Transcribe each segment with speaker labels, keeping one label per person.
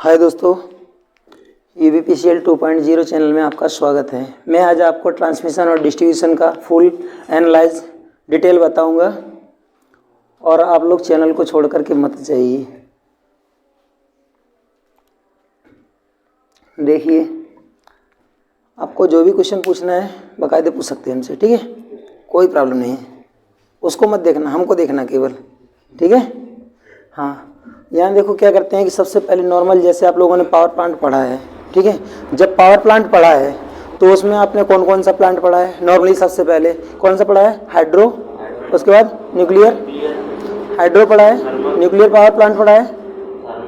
Speaker 1: हाय दोस्तों, UBPCL 2.0 channel में आपका स्वागत है। मैं आज आपको ट्रांसमिशन और डिस्ट्रीब्यूशन का फुल एनालाइज डिटेल बताऊंगा और आप लोग चैनल को छोड़ करके मत जाइए। देखिए, आपको जो भी क्वेश्चन पूछना है बाकायदे पूछ सकते हैं हमसे, ठीक है, कोई प्रॉब्लम नहीं है। उसको मत देखना, हमको देखना केवल, ठीक है। हाँ, यहाँ देखो क्या करते हैं कि सबसे पहले नॉर्मल जैसे आप लोगों ने पावर प्लांट पढ़ा है, ठीक है। जब पावर प्लांट पढ़ा है तो उसमें आपने कौन कौन सा प्लांट पढ़ा है? नॉर्मली सबसे पहले कौन सा पढ़ा है? हाइड्रो, उसके बाद न्यूक्लियर, हाइड्रो पढ़ा है, न्यूक्लियर पावर प्लांट पढ़ा है,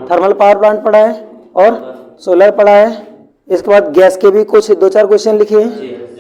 Speaker 1: थर्मल पावर प्लांट पढ़ा है और सोलर पढ़ा है। इसके बाद गैस के भी कुछ 2-4 क्वेश्चन लिखे हैं,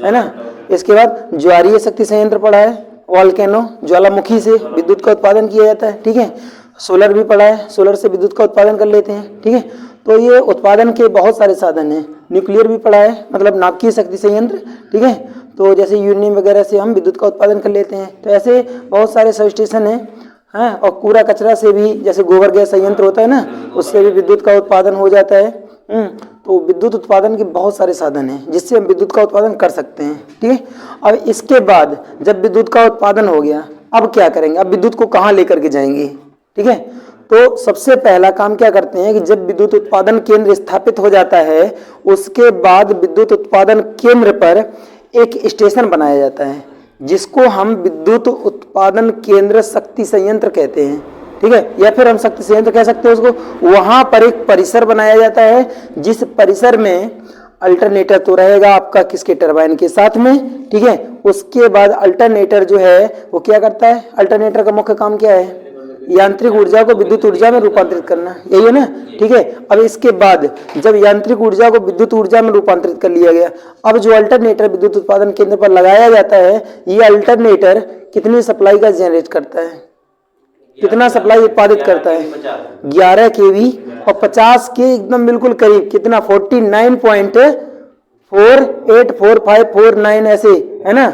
Speaker 1: है ना। इसके बाद ज्वारीय शक्ति संयंत्र पढ़ा है, वॉल्केनो ज्वालामुखी से विद्युत का उत्पादन किया जाता है, ठीक है। सोलर भी पढ़ा है, सोलर से विद्युत का उत्पादन कर लेते हैं, ठीक है। तो ये उत्पादन के बहुत सारे साधन हैं। न्यूक्लियर भी पढ़ा है, मतलब नाभिकीय शक्ति संयंत्र, ठीक है। तो जैसे यूरेनियम वगैरह से हम विद्युत का उत्पादन कर लेते हैं। तो ऐसे बहुत सारे सब स्टेशन हैं, हाँ। और कूड़ा कचरा से भी, जैसे गोबर गैस संयंत्र होता है ना, उससे भी विद्युत का उत्पादन हो जाता है। तो विद्युत उत्पादन के बहुत सारे साधन हैं जिससे हम विद्युत का उत्पादन कर सकते हैं, ठीक है। अब इसके बाद जब विद्युत का उत्पादन हो गया, अब क्या करेंगे? अब विद्युत को कहाँ लेकर के जाएंगे, ठीक है। तो सबसे पहला काम क्या करते हैं कि जब विद्युत उत्पादन केंद्र स्थापित हो जाता है, उसके बाद विद्युत उत्पादन केंद्र पर एक स्टेशन बनाया जाता है जिसको हम विद्युत उत्पादन केंद्र शक्ति संयंत्र कहते हैं, ठीक है। या फिर हम शक्ति संयंत्र कह सकते हैं उसको। वहां पर एक परिसर बनाया जाता है जिस परिसर में अल्टरनेटर तो रहेगा आपका किसके? टरबाइन के साथ में, ठीक है। उसके बाद अल्टरनेटर जो है वो क्या करता है? अल्टरनेटर का मुख्य काम क्या है? यांत्रिक ऊर्जा को विद्युत ऊर्जा में रूपांतरित करना, यही है ना, ठीक है। अब इसके बाद जब यांत्रिक ऊर्जा को विद्युत ऊर्जा में रूपांतरित कर लिया गया, अब जो अल्टरनेटर विद्युत उत्पादन केंद्र पर लगाया जाता है, ये अल्टरनेटर कितनी सप्लाई का जनरेट करता है? कितना सप्लाई उत्पादित करता है? 11 kV और 50 के एकदम बिल्कुल करीब, कितना? 49.484549 ऐसे, है ना,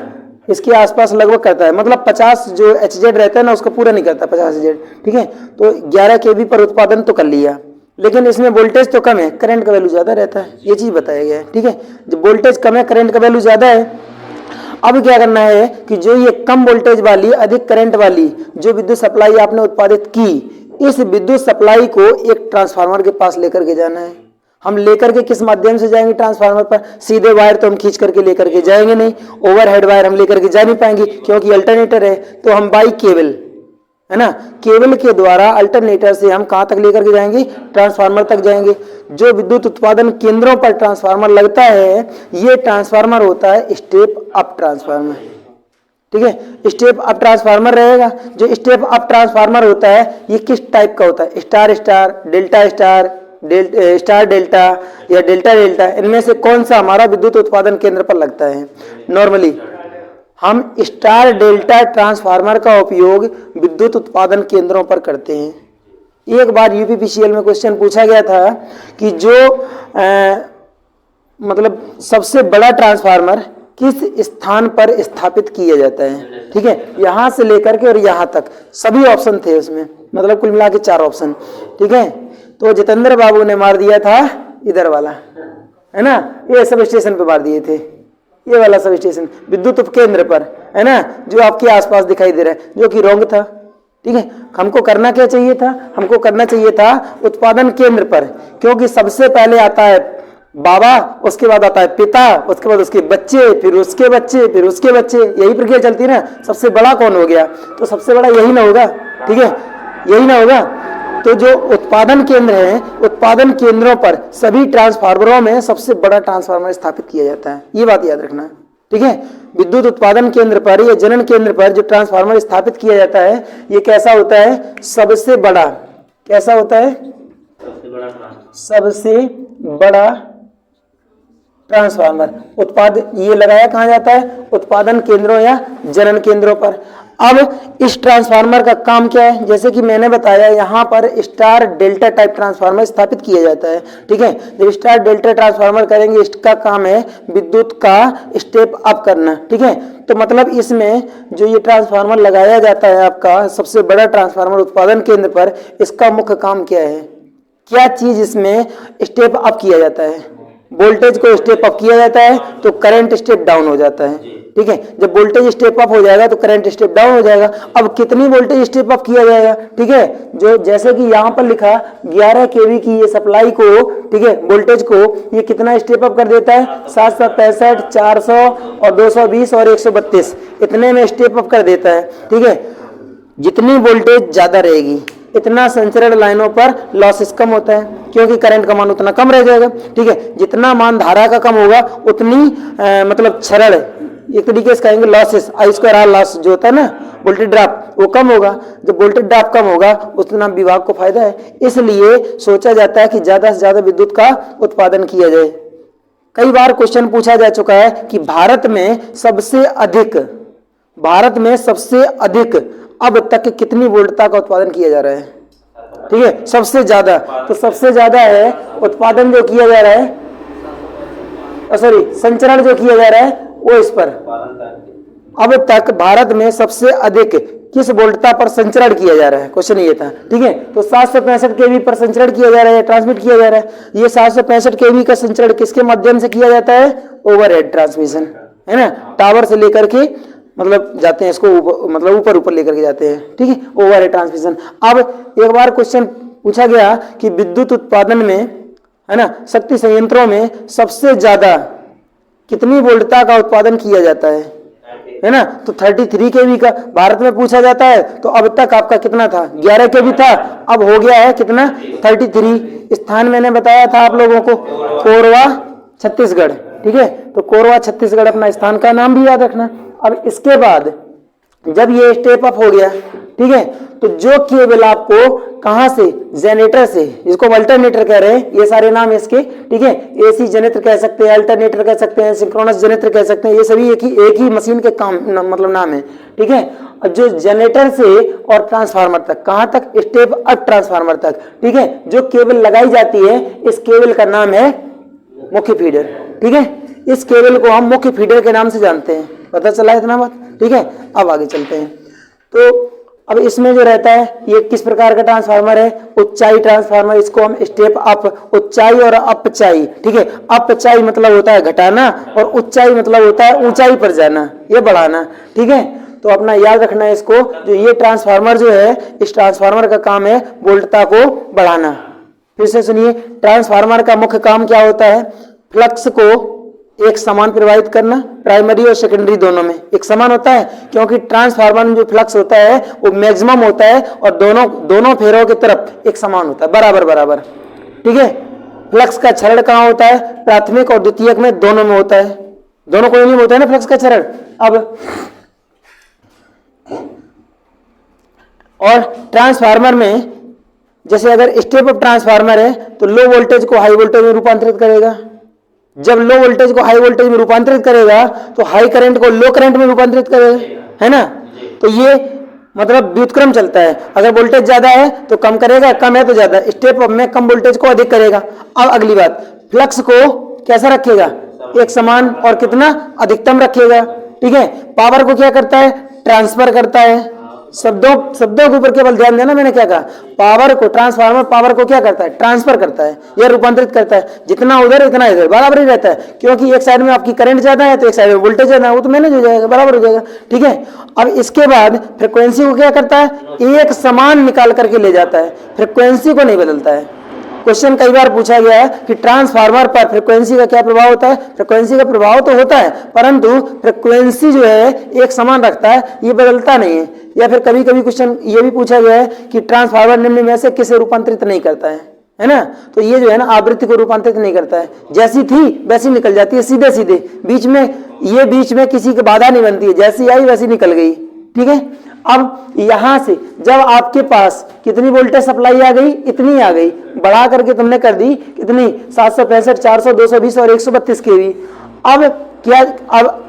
Speaker 1: इसके आसपास लगभग करता है। मतलब 50 जो HZ रहता है ना, उसको पूरा नहीं करता 50 HZ, ठीक है। तो 11 kV पर उत्पादन तो कर लिया, लेकिन इसमें वोल्टेज तो कम है, करंट का वैल्यू ज्यादा रहता है, ये चीज बताया गया है, ठीक है। जब वोल्टेज कम है, करंट का वैल्यू ज्यादा है। अब क्या करना है कि जो ये कम वोल्टेज वाली, अधिक करंट वाली जो विद्युत सप्लाई आपने उत्पादित की, इस विद्युत सप्लाई को एक ट्रांसफार्मर के पास लेकर के जाना है। हम लेकर के किस माध्यम से जाएंगे? ट्रांसफार्मर पर। सीधे वायर तो हम खींच करके लेकर के जाएंगे नहीं, ओवरहेड वायर हम लेकर के जा नहीं पाएंगे क्योंकि अल्टरनेटर है। तो हम बाई केबल, है ना, केबल के द्वारा अल्टरनेटर से हम कहां तक लेकर के जाएंगे? ट्रांसफार्मर तक जाएंगे। जो विद्युत उत्पादन केंद्रों पर ट्रांसफार्मर लगता है, ये ट्रांसफार्मर होता है स्टेप अप ट्रांसफार्मर, ठीक है। स्टेप अप ट्रांसफार्मर रहेगा। जो स्टेप अप ट्रांसफार्मर होता है, ये किस टाइप का होता है? Star star, delta star, star delta या डेल्टा डेल्टा, इनमें से कौन सा हमारा विद्युत उत्पादन केंद्र पर लगता है? नॉर्मली हम स्टार डेल्टा ट्रांसफार्मर का उपयोग विद्युत उत्पादन केंद्रों पर करते हैं। एक बार UPPCL में क्वेश्चन पूछा गया था कि जो मतलब सबसे बड़ा ट्रांसफार्मर किस स्थान पर स्थापित किया जाता है, ठीक है। यहां से लेकर के और यहां तक सभी ऑप्शन थे उसमें, मतलब कुल मिला के 4 ऑप्शन, ठीक है। तो जितेंद्र बाबू ने मार दिया था इधर वाला, है ना, ये सब स्टेशन पे मार दिए थे, ये वाला सब स्टेशन विद्युत उपकेंद्र पर, है ना, जो आपके आसपास दिखाई दे रहा है, जो कि रॉन्ग था, ठीक है। हमको करना क्या चाहिए था? हमको करना चाहिए था उत्पादन केंद्र पर, क्योंकि सबसे पहले आता है बाबा, उसके बाद आता है पिता, उसके बाद उसके बच्चे, फिर उसके बच्चे, फिर उसके बच्चे, यही प्रक्रिया चलती है ना। सबसे बड़ा कौन हो गया? तो सबसे बड़ा यही ना होगा, ठीक है, यही ना होगा। तो जो उत्पादन केंद्र है, उत्पादन केंद्रों पर सभी ट्रांसफार्मरों में सबसे बड़ा ट्रांसफार्मर स्थापित किया जाता है, ये बात याद रखना, ठीक है। विद्युत उत्पादन केंद्र पर या जनन केंद्र पर जो ट्रांसफार्मर स्थापित किया जाता है, ये कैसा होता है? सबसे बड़ा। कैसा होता है? सबसे बड़ा ट्रांसफार्मर। ये लगाया कहां जाता है? उत्पादन केंद्रों या जनन केंद्रों पर। अब इस ट्रांसफार्मर का काम क्या है? जैसे कि मैंने बताया, यहाँ पर स्टार डेल्टा टाइप ट्रांसफार्मर स्थापित किया जाता है, ठीक है। जब स्टार डेल्टा ट्रांसफार्मर करेंगे, इसका काम है विद्युत का स्टेप अप करना, ठीक है। तो मतलब इसमें जो ये ट्रांसफार्मर लगाया जाता है आपका सबसे बड़ा ट्रांसफार्मर उत्पादन केंद्र पर, इसका मुख्य काम क्या है? क्या चीज इसमें स्टेप अप किया जाता है? वोल्टेज को स्टेप अप किया जाता है तो करंट स्टेप डाउन हो जाता है। ठीक है, जब वोल्टेज स्टेप अप हो जाएगा तो करंट स्टेप डाउन हो जाएगा। अब कितनी वोल्टेज स्टेप अप किया जाएगा? ठीक है, जो जैसे कि यहाँ पर लिखा 11 केवी की ये सप्लाई को, ठीक है, वोल्टेज को ये कितना स्टेप अप कर देता है? 765, 400 और 220 और 132 इतने में स्टेप अप कर देता है। ठीक है, जितनी वोल्टेज ज्यादा रहेगी इतना संचरण लाइनों पर लॉसेस कम होता है, क्योंकि करंट का मान उतना कम रह जाएगा। ठीक है, जितना मान धारा का कम होगा उतनी मतलब क्षरण, एक तरीके से कहेंगे losses, I square R loss जो होता है ना, वोल्टेज ड्रॉप, वो कम होगा। जब वोल्टेज ड्रॉप कम होगा उतना विभाग को फायदा है। इसलिए सोचा जाता है कि ज्यादा से ज्यादा विद्युत का उत्पादन किया जाए। कई बार क्वेश्चन पूछा जा चुका है कि भारत में सबसे अधिक अब तक कितनी वोल्टता का उत्पादन किया जा रहा है? ठीक है, सबसे ज्यादा, तो सबसे ज्यादा है उत्पादन जो किया जा रहा है, संचरण जो किया जा रहा है वो इस पर। अब तक भारत में सबसे अधिक किस वोल्टता पर संचरण किया जा रहा है? क्वेश्चन ये था। ठीक है, तो 765 केवी पर संचरण किया जा रहा है, ट्रांसमिट किया जा रहा है। ये 765 केवी का संचरण किसके माध्यम से किया जाता है? ओवरहेड ट्रांसमिशन, है ना, टावर से लेकर के मतलब जाते हैं इसको मतलब ऊपर लेकर के जाते हैं। ठीक है, ओवरहेड ट्रांसमिशन। अब एक बार क्वेश्चन पूछा गया कि विद्युत उत्पादन में, है ना, शक्ति संयंत्रों में सबसे ज्यादा कितनी वोल्टता का उत्पादन किया जाता है ना, तो 33 केवी का भारत में पूछा जाता है। तो अब तक आपका कितना था? 11 केवी था, अब हो गया है कितना? 33। स्थान मैंने बताया था आप लोगों को, कोरवा छत्तीसगढ़। ठीक है, तो कोरवा छत्तीसगढ़ अपना स्थान का नाम भी याद रखना। अब इसके बाद जब ये स्टेप अप हो गया, ठीक है, तो जो केबल आपको कहां से? जनरेटर से, जिसको अल्टरनेटर कह रहे हैं, ये सारे नाम है इसके। ठीक है, एसी जनरेटर कह सकते हैं, अल्टरनेटर कह सकते हैं, सिंक्रोनस जनरेटर कह सकते हैं, ये सभी एक ही मशीन के काम मतलब नाम है। ठीक है, जो जनरेटर से और ट्रांसफार्मर तक, कहां तक? स्टेप अप ट्रांसफार्मर तक। ठीक है, जो केबल लगाई जाती है इस केबल का नाम है मुख्य फीडर। ठीक है, इस केबल को हम मुख्य फीडर के नाम से जानते हैं। पता चला इतना बात? ठीक है, अब आगे चलते हैं। तो अब इसमें जो रहता है ये किस प्रकार का ट्रांसफार्मर है? उच्चाई ट्रांसफार्मर, इसको हम स्टेप अप, उच्चाई और अपचाई। ठीक है, अपचाई मतलब होता है घटाना और उच्चाई मतलब होता है ऊंचाई पर जाना, ये बढ़ाना। ठीक है, तो अपना याद रखना है इसको। जो ये ट्रांसफार्मर जो है, इस ट्रांसफार्मर का काम है वोल्टता को बढ़ाना। फिर से सुनिए, ट्रांसफार्मर का मुख्य काम क्या होता है? फ्लक्स को एक समान प्रवाहित करना, प्राइमरी और सेकेंडरी दोनों में एक समान होता है, क्योंकि ट्रांसफार्मर में जो फ्लक्स होता है वो मैक्सिमम होता है और दोनों फेरों की तरफ एक समान होता है, बराबर। ठीक है, फ्लक्स का क्षरण कहाँ होता है? प्राथमिक और द्वितीयक में, दोनों में होता है, दोनों कोई नहीं होता है ना फ्लक्स का क्षरण। अब और ट्रांसफार्मर में जैसे अगर स्टेप अप ट्रांसफार्मर है तो लो वोल्टेज को हाई वोल्टेज में रूपांतरित करेगा। जब लो वोल्टेज को हाई वोल्टेज में रूपांतरित करेगा तो हाई करंट को लो करंट में रूपांतरित करेगा, है ना। तो ये मतलब व्युत्क्रम चलता है। अगर वोल्टेज ज्यादा है तो कम करेगा, कम है तो ज्यादा। स्टेप अप में कम वोल्टेज को अधिक करेगा। अब अगली बात, फ्लक्स को कैसा रखेगा? एक समान और कितना? अधिकतम रखेगा। ठीक है, पावर को क्या करता है? ट्रांसफर करता है। शब्दों के ऊपर केवल ध्यान देना, मैंने क्या कहा? पावर को, ट्रांसफार्मर पावर को क्या करता है? ट्रांसफर करता है या रूपांतरित करता है। जितना उधर इतना इधर, बराबर ही रहता है, क्योंकि एक साइड में आपकी करंट ज्यादा है तो एक साइड में वोल्टेज ज्यादा है, वो तो मैनेज हो जाएगा, बराबर हो जाएगा। ठीक है, अब इसके बाद फ्रिक्वेंसी को क्या करता है? एक समान निकाल करके ले जाता है, फ्रिक्वेंसी को नहीं बदलता है। क्वेश्चन कई बार पूछा गया है कि ट्रांसफार्मर पर फ्रिक्वेंसी का क्या प्रभाव होता है? फ्रिक्वेंसी का प्रभाव तो होता है, परंतु फ्रिक्वेंसी जो है एक समान रखता है, ये बदलता नहीं है। या फिर कभी कभी क्वेश्चन ये भी पूछा गया है कि ट्रांसफार्मर निम्न में से किसे रूपांतरित नहीं करता है ना। तो ये जो है ना आवृत्ति को रूपांतरित नहीं करता है, जैसी थी वैसी निकल जाती है, सीधे बीच में किसी की बाधा नहीं बनती है, जैसी आई वैसी निकल गई। ठीक है, अब यहां से जब आपके पास कितनी वोल्टेज सप्लाई आ गई? इतनी आ गई, बढ़ा करके तुमने कर दी कितनी? 765, 400, 220 और 132 केवी। अब क्या,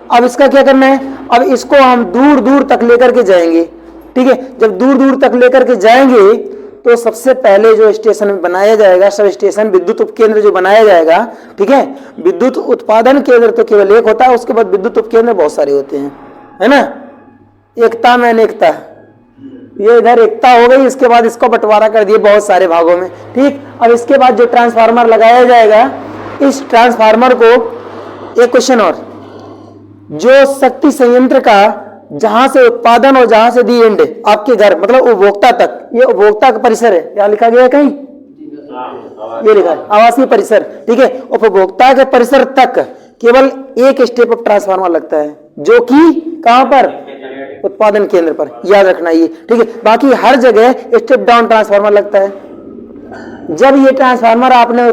Speaker 1: अब इसका क्या करना है? अब इसको हम दूर दूर तक लेकर के जाएंगे। ठीक है, जब दूर दूर तक लेकर के जाएंगे तो सबसे पहले जो स्टेशन बनाया जाएगा, सब स्टेशन, विद्युत उपकेंद्र जो बनाया जाएगा, ठीक है, विद्युत उत्पादन केंद्र तो केवल एक होता है, उसके बाद विद्युत उपकेंद्र बहुत सारे होते हैं, है ना। एकता में अनेकता, ये इधर एकता हो गई, इसके बाद इसको बंटवारा कर दिए बहुत सारे भागों में। ठीक, अब इसके बाद जो ट्रांसफार्मर लगाया जाएगा, इस ट्रांसफार्मर को, एक क्वेश्चन और, जो शक्ति संयंत्र का जहां से उत्पादन और जहां से दी एंड आपके घर मतलब उपभोक्ता तक, ये उपभोक्ता का परिसर है, क्या लिखा गया है कहीं, ये लिखा है आवासीय परिसर। ठीक है, उपभोक्ता के परिसर तक केवल एक स्टेप अप ट्रांसफार्मर लगता है, जो कि कहां पर, उत्पादन केंद्र पर, याद रखना ये। ठीक है, बाकी हर जगह स्टेप डाउन ट्रांसफार्मर लगता है। जब ये ट्रांसफार्मर आपने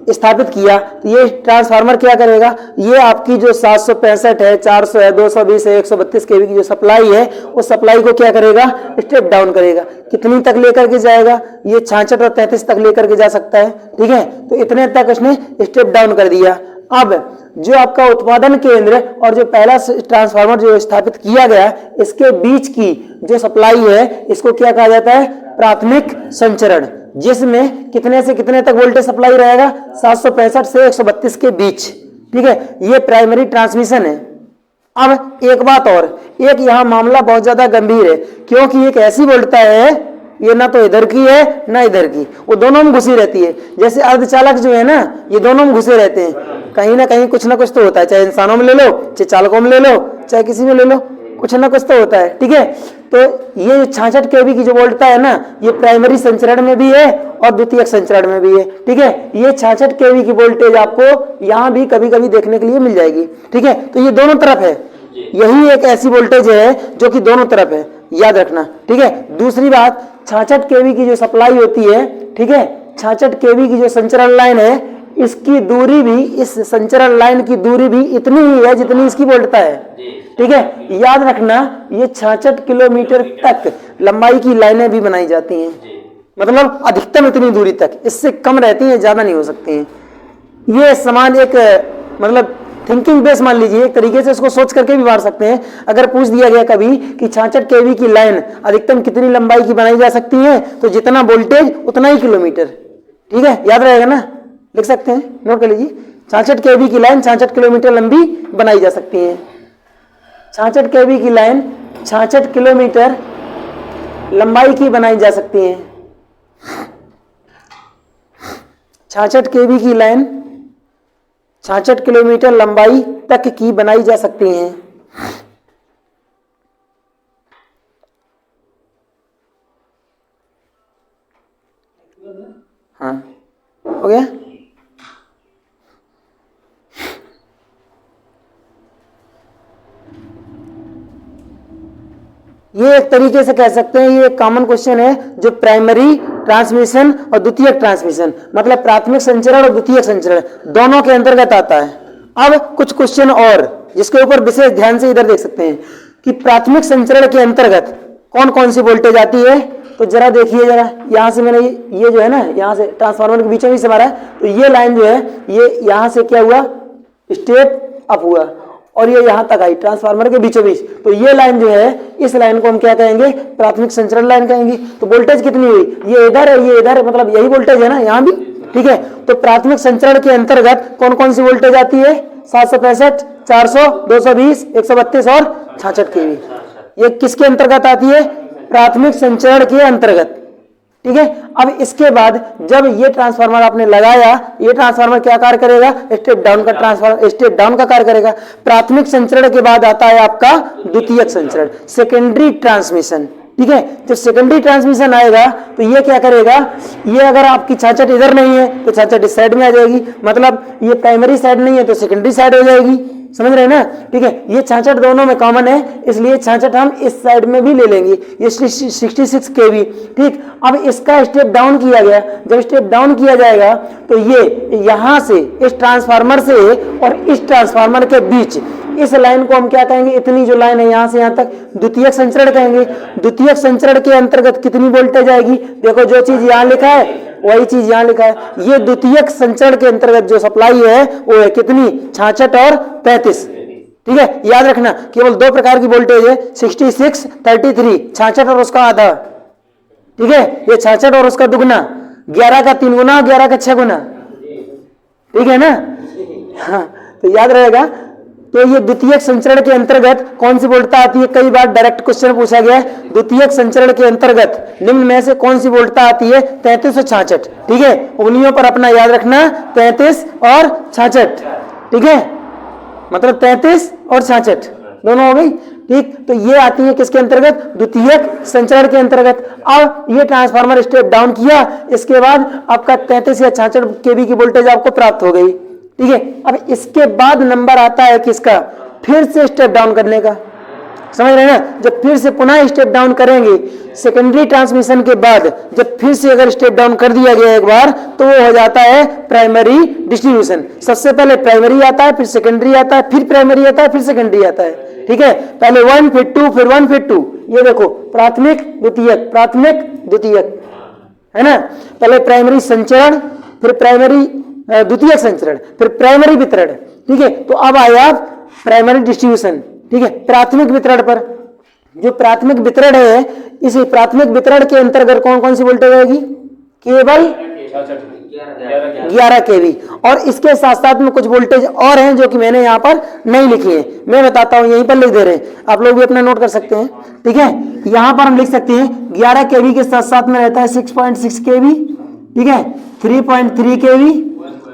Speaker 1: स्थापित किया तो ये ट्रांसफार्मर क्या करेगा, ये आपकी जो 765 है, 400 है, 220 है, 132 केवी की जो सप्लाई है, उस सप्लाई को क्या करेगा, स्टेप डाउन करेगा। कितनी तक लेकर के जाएगा, ये 66 और 33 तक लेकर के जा सकता है। ठीक है, तो इतने तक उसने स्टेप डाउन कर दिया। अब जो आपका उत्पादन केंद्र और जो पहला ट्रांसफार्मर जो स्थापित किया गया, इसके बीच की जो सप्लाई है, इसको क्या कहा जाता है, प्राथमिक संचरण, जिसमें कितने से कितने तक वोल्टेज सप्लाई रहेगा, 765 से 132 के बीच। ठीक है, ये प्राइमरी ट्रांसमिशन है। अब एक बात और, एक यहां मामला बहुत ज्यादा गंभीर है, क्योंकि एक ऐसी वोल्टता है, ये ना तो इधर की है ना इधर की, वो दोनों में घुसी रहती है। जैसे अर्धचालक जो है ना, ये दोनों में घुसे रहते हैं, कहीं ना कहीं कुछ ना कुछ तो होता है, चाहे इंसानों में ले लो, चाहे चालकों में ले लो, चाहे किसी में ले लो, कुछ ना कुछ तो होता है। ठीक है, तो ये 66 केवी की जो वोल्टता है ना, ये प्राइमरी संचरण में भी है और द्वितीयक संचरण में भी है। ठीक है, ये 66 केवी की वोल्टेज आपको यहां भी कभी कभी देखने के लिए मिल जाएगी। ठीक है, तो ये दोनों तरफ है, यही एक ऐसी वोल्टेज है जो कि दोनों तरफ है, याद रखना। ठीक है, दूसरी बात, 66 केवी की जो सप्लाई होती है, ठीक है, 66 केवी की जो संचरण लाइन है, इसकी दूरी भी, इस संचरण लाइन की दूरी भी इतनी ही है जितनी इसकी वोल्टता है। ठीक है, याद रखना, ये 66 किलोमीटर तक लंबाई की लाइनें भी बनाई जाती हैं, मतलब अधिकतम इतनी दूरी तक, इससे कम रहती हैं, ज्यादा नहीं हो सकती हैं। ये समान एक मतलब थिंकिंग बेस मान लीजिए, एक तरीके से इसको सोच करके भी मार सकते हैं। अगर पूछ दिया गया कभी कि 66 केवी की लाइन अधिकतम कितनी लंबाई की बनाई जा सकती है, तो जितना वोल्टेज उतना ही किलोमीटर। ठीक है, याद रहेगा ना, लिख सकते हैं, नोट कर लीजिए, 66 केवी की लाइन 66 किलोमीटर लंबी बनाई जा सकती है। 66 केवी की लाइन 66 किलोमीटर लंबाई की बनाई जा सकती है। 66 केवी की लाइन 66 किलोमीटर लंबाई तक की बनाई जा सकती हैं। हाँ, हो गया। ये एक तरीके से कह सकते हैं, ये एक कॉमन क्वेश्चन है जो प्राइमरी ट्रांसमिशन और द्वितीयक ट्रांसमिशन, मतलब प्राथमिक संचरण और द्वितीयक संचरण दोनों के अंतर्गत आता है। अब कुछ क्वेश्चन और जिसके ऊपर विशेष ध्यान से इधर देख सकते हैं कि प्राथमिक संचरण के अंतर्गत कौन कौन सी वोल्टेज आती है। तो जरा देखिए, जरा यहां से मैंने ये जो है ना, यहां से ट्रांसफार्मर के बीच में से मारा है, तो ये लाइन जो है, ये यहां से क्या हुआ, स्टेप अप हुआ और ये यहां तक आई ट्रांसफार्मर के बीचों बीच। तो ये लाइन जो है, इस लाइन को हम क्या कहेंगे, प्राथमिक संचरण लाइन कहेंगे। तो वोल्टेज कितनी हुई, ये इधर है, ये इधर, मतलब यही वोल्टेज है ना यहाँ भी। ठीक है, तो प्राथमिक संचरण के अंतर्गत कौन कौन सी वोल्टेज आती है, 765, 400, 220, 132 और 66 केवी। ये किसके अंतर्गत आती है, प्राथमिक संचरण के अंतर्गत। ठीक है, अब इसके बाद जब ये ट्रांसफार्मर आपने लगाया, ये ट्रांसफार्मर क्या कार्य करेगा, स्टेप डाउन का ट्रांसफार्मर, स्टेप डाउन का कार्य करेगा। प्राथमिक संचरण के बाद आता है आपका द्वितीयक संचरण, सेकेंडरी ट्रांसमिशन। ठीक है, जब सेकेंडरी ट्रांसमिशन आएगा तो ये क्या करेगा, ये अगर आपकी 66 इधर नहीं है तो 66 इस साइड में आ जाएगी, मतलब ये प्राइमरी साइड नहीं है तो सेकेंडरी साइड हो जाएगी, समझ रहे हैं ना। ठीक है, ये 66 दोनों में कॉमन है, इसलिए 66 हम इस साइड में भी ले लेंगे, ये 66 केवी। ठीक, अब इसका स्टेप डाउन किया गया, जब स्टेप डाउन किया जाएगा तो ये यहां से इस ट्रांसफार्मर से और इस ट्रांसफार्मर के बीच इस लाइन को हम क्या कहेंगे, इतनी जो लाइन है यहां से यहां तक द्वितीयक संचरण कहेंगे। द्वितीयक संचरण के अंतर्गत कितनी वोल्टेज आएगी, देखो जो चीज यहां लिखा है वही चीज यहां लिखा है। ये द्वितीयक संचरण के अंतर्गत जो सप्लाई है वो है कितनी, 66 और 35। ठीक है, याद रखना केवल दो प्रकार की वोल्टेज है, 66, 33, 66 और उसका आधा। ठीक है, ये 66 और उसका दुगना, 11 का 3 गुना, 11 का 6 गुना। ठीक है ना, हाँ, तो याद रहेगा तो ये द्वितीयक संचरण के अंतर्गत कौन सी वोल्टता आती है? कई बार डायरेक्ट क्वेश्चन पूछा गया है। द्वितीयक संचरण के अंतर्गत निम्न में से कौन सी वोल्टता आती है? 33 और 66। ठीक है, उंगलियों पर अपना याद रखना 33 और 66। ठीक है, मतलब 33 और 66 दोनों हो गई। ठीक, तो ये आती है किसके अंतर्गत? द्वितीयक संचरण के अंतर्गत। अब ये ट्रांसफार्मर स्टेप डाउन किया, इसके बाद आपका 33 या 66 केवी की वोल्टेज आपको प्राप्त हो गई। ठीक है, अब इसके बाद नंबर आता है किसका? फिर से स्टेप डाउन करने का। समझ रहे हैं ना? जब फिर से पुनः स्टेप डाउन करेंगे सेकेंडरी ट्रांसमिशन के बाद, जब फिर से अगर स्टेप डाउन कर दिया गया एक बार, तो वो हो जाता है प्राइमरी डिस्ट्रीब्यूशन। सबसे पहले प्राइमरी आता है, फिर सेकेंडरी आता है, फिर प्राइमरी आता है, फिर सेकेंडरी आता है। ठीक है, पहले 1 फिर 2 फिर 1 फिर 2। ये देखो, प्राथमिक द्वितीयक, प्राथमिक द्वितीयक, है ना? पहले प्राइमरी संचरण, फिर प्राइमरी द्वितीयक संचरण, फिर प्राइमरी वितरण। ठीक है, तो अब आया प्राइमरी डिस्ट्रीब्यूशन। ठीक है, प्राथमिक वितरण पर। जो प्राथमिक वितरण है, इस प्राथमिक वितरण के अंतर्गत कौन कौन सी वोल्टेज आएगी? केवल 11 केवी। और इसके साथ साथ में कुछ वोल्टेज और हैं जो कि मैंने यहाँ पर नहीं लिखी है, मैं बताता हूँ, यहीं पर लिख दे रहे हैं, आप लोग भी अपना नोट कर सकते हैं। ठीक है, यहाँ पर हम लिख सकते हैं 11 केवी के साथ साथ में रहता है 6.6 केवी। ठीक है, 3.3 केवी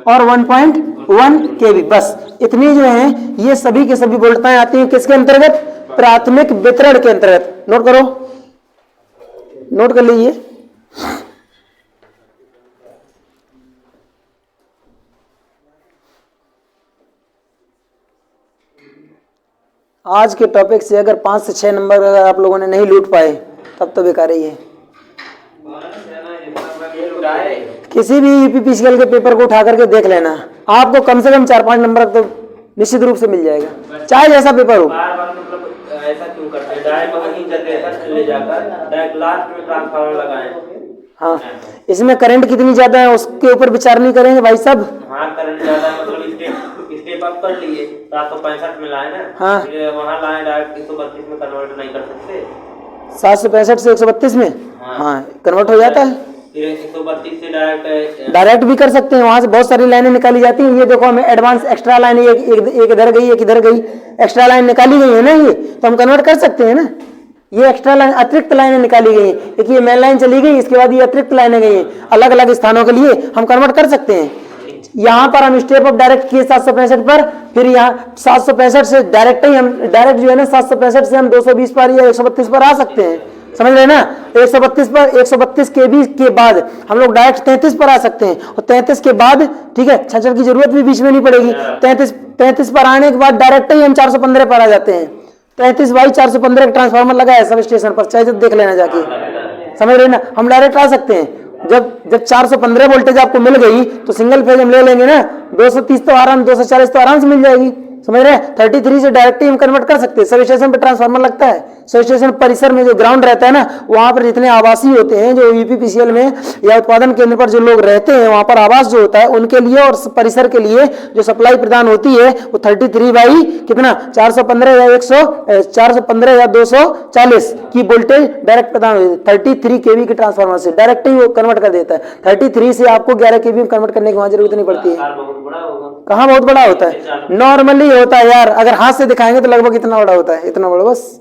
Speaker 1: और 1.1 केवी। बस इतनी जो है ये सभी के सभी वोल्टताएं आती हैं किसके अंतर्गत? प्राथमिक वितरण के अंतर्गत। नोट करो, नोट कर लीजिए। आज के टॉपिक से अगर 5 से 6 नंबर अगर आप लोगों ने नहीं लूट पाए तब तो बेकार ही है। किसी भी यूपीपीसीएल के पेपर को उठा करके देख लेना, आपको कम से कम 4-5 नंबर तो निश्चित रूप से मिल जाएगा, चाहे जैसा पेपर हो।
Speaker 2: ऐसा क्यों करते हैं? डायरेक्ट वहीं जनरेटर ले जाकर डायरेक्ट लास्ट में ट्रांसफार्मर लगाएं।
Speaker 1: हाँ, इसमें करंट कितनी ज्यादा है उसके ऊपर विचार नहीं करेंगे भाई साहब।
Speaker 2: हाँ, करंट ज्यादा है, मतलब स्टेप अप कर लिए 765 में लाए ना। हाँ, वहाँ लाए डायरेक्ट 132 में कन्वर्ट नहीं कर सकते।
Speaker 1: 765 से 132 में हाँ कन्वर्ट हो जाता है।
Speaker 2: 132 से
Speaker 1: डायरेक्ट भी कर सकते हैं, वहां से बहुत सारी लाइनें निकाली जाती हैं। ये देखो, हमें एडवांस एक्स्ट्रा लाइन एक इधर गई, एक इधर गई, एक्स्ट्रा लाइन निकाली गई है ना, ये तो हम कन्वर्ट कर सकते हैं ना। ये एक्स्ट्रा लाइन, अतिरिक्त लाइनें निकाली गई हैं, एक ये मेन लाइन चली गई, इसके बाद ये अतिरिक्त लाइनें गई हैं अलग अलग स्थानों के लिए, हम कन्वर्ट कर सकते हैं। यहाँ पर हम स्टेप अप डायरेक्ट किए 765 पर, फिर यहाँ 765 से डायरेक्ट ही हम डायरेक्ट जो है ना 765 से हम 220 पर या 132 पर आ सकते हैं। समझ रहे ना? 132 पर 132 केवी के बाद हम लोग डायरेक्ट 33 पर आ सकते हैं, और 33 के बाद ठीक है 66 की जरूरत भी बीच में नहीं पड़ेगी। 33 पर आने के बाद डायरेक्ट ही हम 415 पर आ जाते हैं। 33 बाई 415 ट्रांसफार्मर लगा है सब स्टेशन पर, चाहे जब देख लेना जाके। समझ रहे ना? हम डायरेक्ट आ सकते हैं। जब 415 वोल्टेज आपको मिल गई तो सिंगल फेज हम ले लेंगे ना, 230 तो आराम, 240 तो आराम से मिल जाएगी। समझ रहे हैं? 33 से डायरेक्ट ही हम कन्वर्ट कर सकते हैं। सब स्टेशन पर ट्रांसफार्मर लगता है, सब स्टेशन परिसर में जो ग्राउंड रहता है ना, वहां पर जितने आवासी होते हैं, जो यूपीपीसीएल में या उत्पादन केंद्र पर जो लोग रहते हैं, वहां पर आवास जो होता है उनके लिए और परिसर के लिए जो सप्लाई प्रदान होती है वो 33 बाई कितना 415 या 415 या 240 की वोल्टेज डायरेक्ट प्रदान होती है। 33 केवी के ट्रांसफार्मर से डायरेक्ट ही वो कन्वर्ट कर देता है। 33 से आपको 11 केवी में कन्वर्ट करने की वहां जरूरत नहीं पड़ती है। कहाँ बहुत बड़ा होता है? नॉर्मली होता है यार, अगर हाथ से दिखाएंगे तो लगभग इतना बड़ा होता है, इतना बड़ा बस।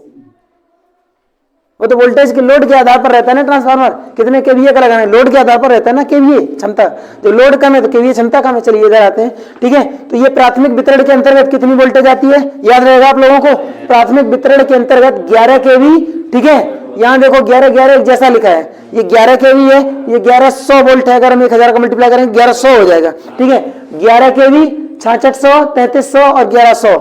Speaker 1: वो तो वोल्टेज के लोड के आधार पर रहता है ना, ट्रांसफार्मर कितने केवीए का लगाना है, लोड के आधार पर रहता है ना, केवीए क्षमता। जो लोड कम है तो केवीए क्षमता कम है। चलिए इधर आते हैं। ठीक है, तो ये प्राथमिक वितरण के अंतर्गत कितनी वोल्टेज आती है, याद रहेगा आप लोगों को। प्राथमिक वितरण के अंतर्गत 11 केवी। ठीक है, यहाँ देखो 11 जैसा लिखा है, ये 11 केवी है, ये 1100 वोल्ट है। अगर हम 1000 का मल्टीप्लाई करेंगे 1100 हो जाएगा। ठीक है, 11 केवी 6600 3300 और 1100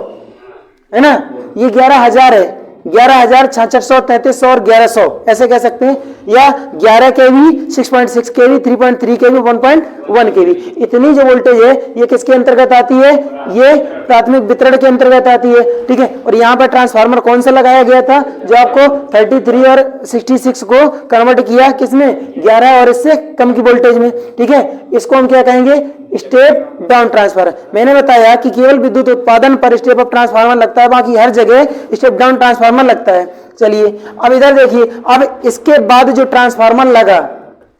Speaker 1: है ना, ये 11000 है। 11000 6600 3300 और 1100 ऐसे कह सकते हैं, या 11 केवी 6.6 केवी 3.3 केवी 1.1 केवी। इतनी जो वोल्टेज है ये किसके अंतर्गत आती है, ये प्राथमिक वितरण के अंतर्गत आती है। ठीक है, और यहाँ पर ट्रांसफार्मर कौन सा लगाया गया था जो आपको 33 और 66 को कन्वर्ट किया किसमें, 11 और इससे कम की वोल्टेज में। ठीक है, इसको हम क्या कहेंगे, स्टेप डाउन ट्रांसफार्मर। मैंने बताया कि केवल विद्युत उत्पादन पर स्टेप अप ट्रांसफार्मर लगता है, बाकी हर जगह स्टेप डाउन ट्रांसफार्मर लगता है। चलिए अब इधर देखिए, अब इसके बाद जो ट्रांसफार्मर लगा,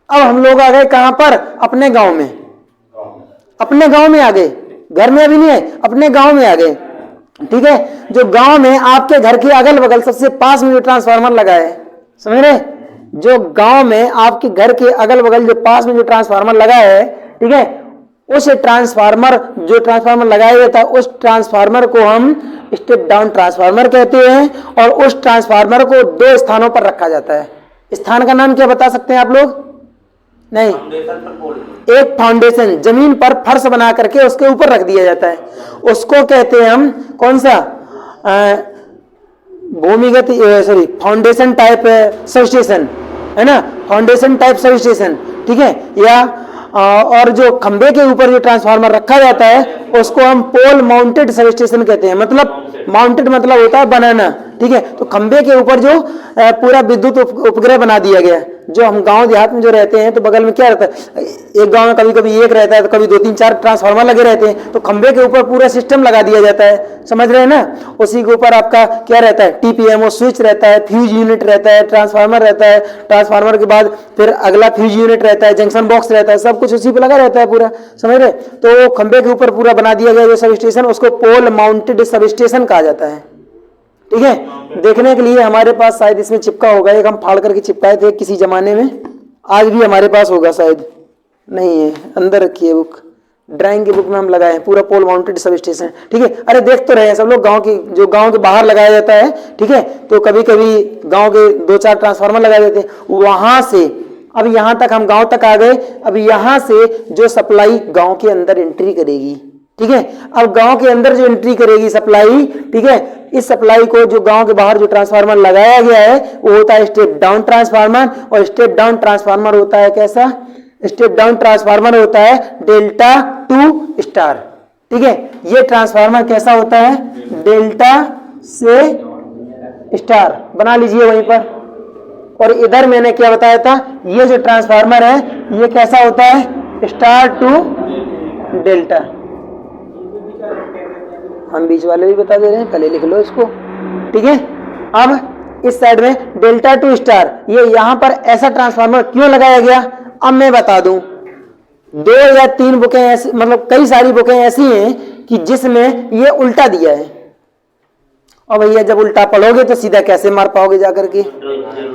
Speaker 1: अब हम लोग आ गए कहां पर, अपने गांव में। अपने गांव में आ गए, घर में अभी नहीं है, अपने गांव में आ गए। ठीक है। जो गांव में आपके घर के अगल बगल सबसे पास में जो ट्रांसफार्मर लगा है, समझ रहे, जो गांव में आपके घर के अगल बगल जो पास में जो ट्रांसफार्मर लगा है, ठीक है, उस ट्रांसफार्मर जो ट्रांसफार्मर लगाया गया था उस ट्रांसफार्मर को हम स्टेप डाउन ट्रांसफार्मर कहते हैं और उस ट्रांसफार्मर को 2 स्थानों पर रखा जाता है। स्थान का नाम क्या बता सकते हैं आप लोग? नहीं, एक फाउंडेशन जमीन पर फर्श बना करके उसके ऊपर रख दिया जाता है, उसको कहते हैं हम कौन सा, भूमिगत सॉरी फाउंडेशन टाइप सबस्टेशन, है ना, फाउंडेशन टाइप सबस्टेशन, ठीक है। या और जो खंबे के ऊपर जो ट्रांसफार्मर रखा जाता है उसको हम पोल माउंटेड सबस्टेशन कहते हैं। मतलब माउंटेड मतलब होता है बनाना, ठीक है। तो खंबे के ऊपर जो पूरा विद्युत उपग्रह बना दिया गया, जो हम गांव देहात में जो रहते हैं तो बगल में क्या रहता है, एक गांव में कभी कभी एक रहता है तो कभी 2-3-4 ट्रांसफार्मर लगे रहते हैं, तो खंबे के ऊपर पूरा सिस्टम लगा दिया जाता है, समझ रहे हैं ना। उसी के ऊपर आपका क्या रहता है, टीपीएमओ स्विच रहता है, फ्यूज यूनिट रहता है, ट्रांसफार्मर रहता है, ट्रांसफार्मर के बाद फिर अगला फ्यूज यूनिट रहता है, जंक्शन बॉक्स रहता है, सब कुछ उसी पे लगा रहता है पूरा, समझ रहे। तो खंबे के ऊपर पूरा बना दिया गया जो सब स्टेशन, उसको पोल माउंटेड सब स्टेशन कहा जाता है, ठीक है। देखने के लिए हमारे पास शायद इसमें चिपका होगा, एक हम फाड़ करके चिपकाए थे किसी जमाने में, आज भी हमारे पास होगा शायद, नहीं है, अंदर रखी है बुक, ड्राइंग की बुक में हम लगाए हैं पूरा पोल माउंटेड सब स्टेशन, ठीक है। अरे देख तो रहे हैं सब लोग, गांव की जो गांव के बाहर लगाया जाता है, ठीक है, तो कभी कभी गांव के 2-4 ट्रांसफार्मर लगाए जाते हैं, वहां से अब यहां तक हम गांव तक आ गए। अब यहां से जो सप्लाई गांव के अंदर एंट्री करेगी, ठीक है, अब गांव के अंदर जो एंट्री करेगी सप्लाई, ठीक है, इस सप्लाई को जो गांव के बाहर जो ट्रांसफार्मर लगाया गया है वो होता है स्टेप डाउन ट्रांसफार्मर, और स्टेप डाउन ट्रांसफार्मर होता है कैसा, स्टेप डाउन ट्रांसफार्मर होता है डेल्टा टू स्टार, ठीक है। ये ट्रांसफार्मर कैसा होता है, डेल्टा से स्टार, बना लीजिए वहीं पर। और इधर मैंने क्या बताया था, ये जो ट्रांसफार्मर है ये कैसा होता है, स्टार टू डेल्टा, हम बीच वाले भी बता दे रहे हैं, पहले लिख लो इसको, ठीक है। अब इस साइड में डेल्टा टू स्टार, ये यहां पर ऐसा ट्रांसफार्मर क्यों लगाया गया, अब मैं बता दूं। 2 या 3 बुकें ऐसी, मतलब कई सारी बुकें ऐसी हैं कि जिसमें ये उल्टा दिया है, और भैया जब उल्टा पढ़ोगे तो सीधा कैसे मार पाओगे जाकर के।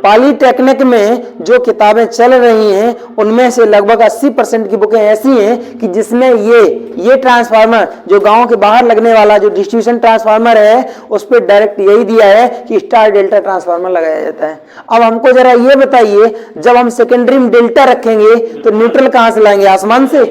Speaker 1: पॉलीटेक्निक में जो किताबें चल रही हैं उनमें से लगभग 80% की बुकें ऐसी हैं कि जिसमें ये ट्रांसफार्मर जो गांव के बाहर लगने वाला जो डिस्ट्रीब्यूशन ट्रांसफार्मर है उस पर डायरेक्ट यही दिया है कि स्टार डेल्टा ट्रांसफार्मर लगाया जाता है। अब हमको जरा ये बताइए, जब हम सेकेंडरी में डेल्टा रखेंगे तो न्यूट्रल कहां से लाएंगे, आसमान से?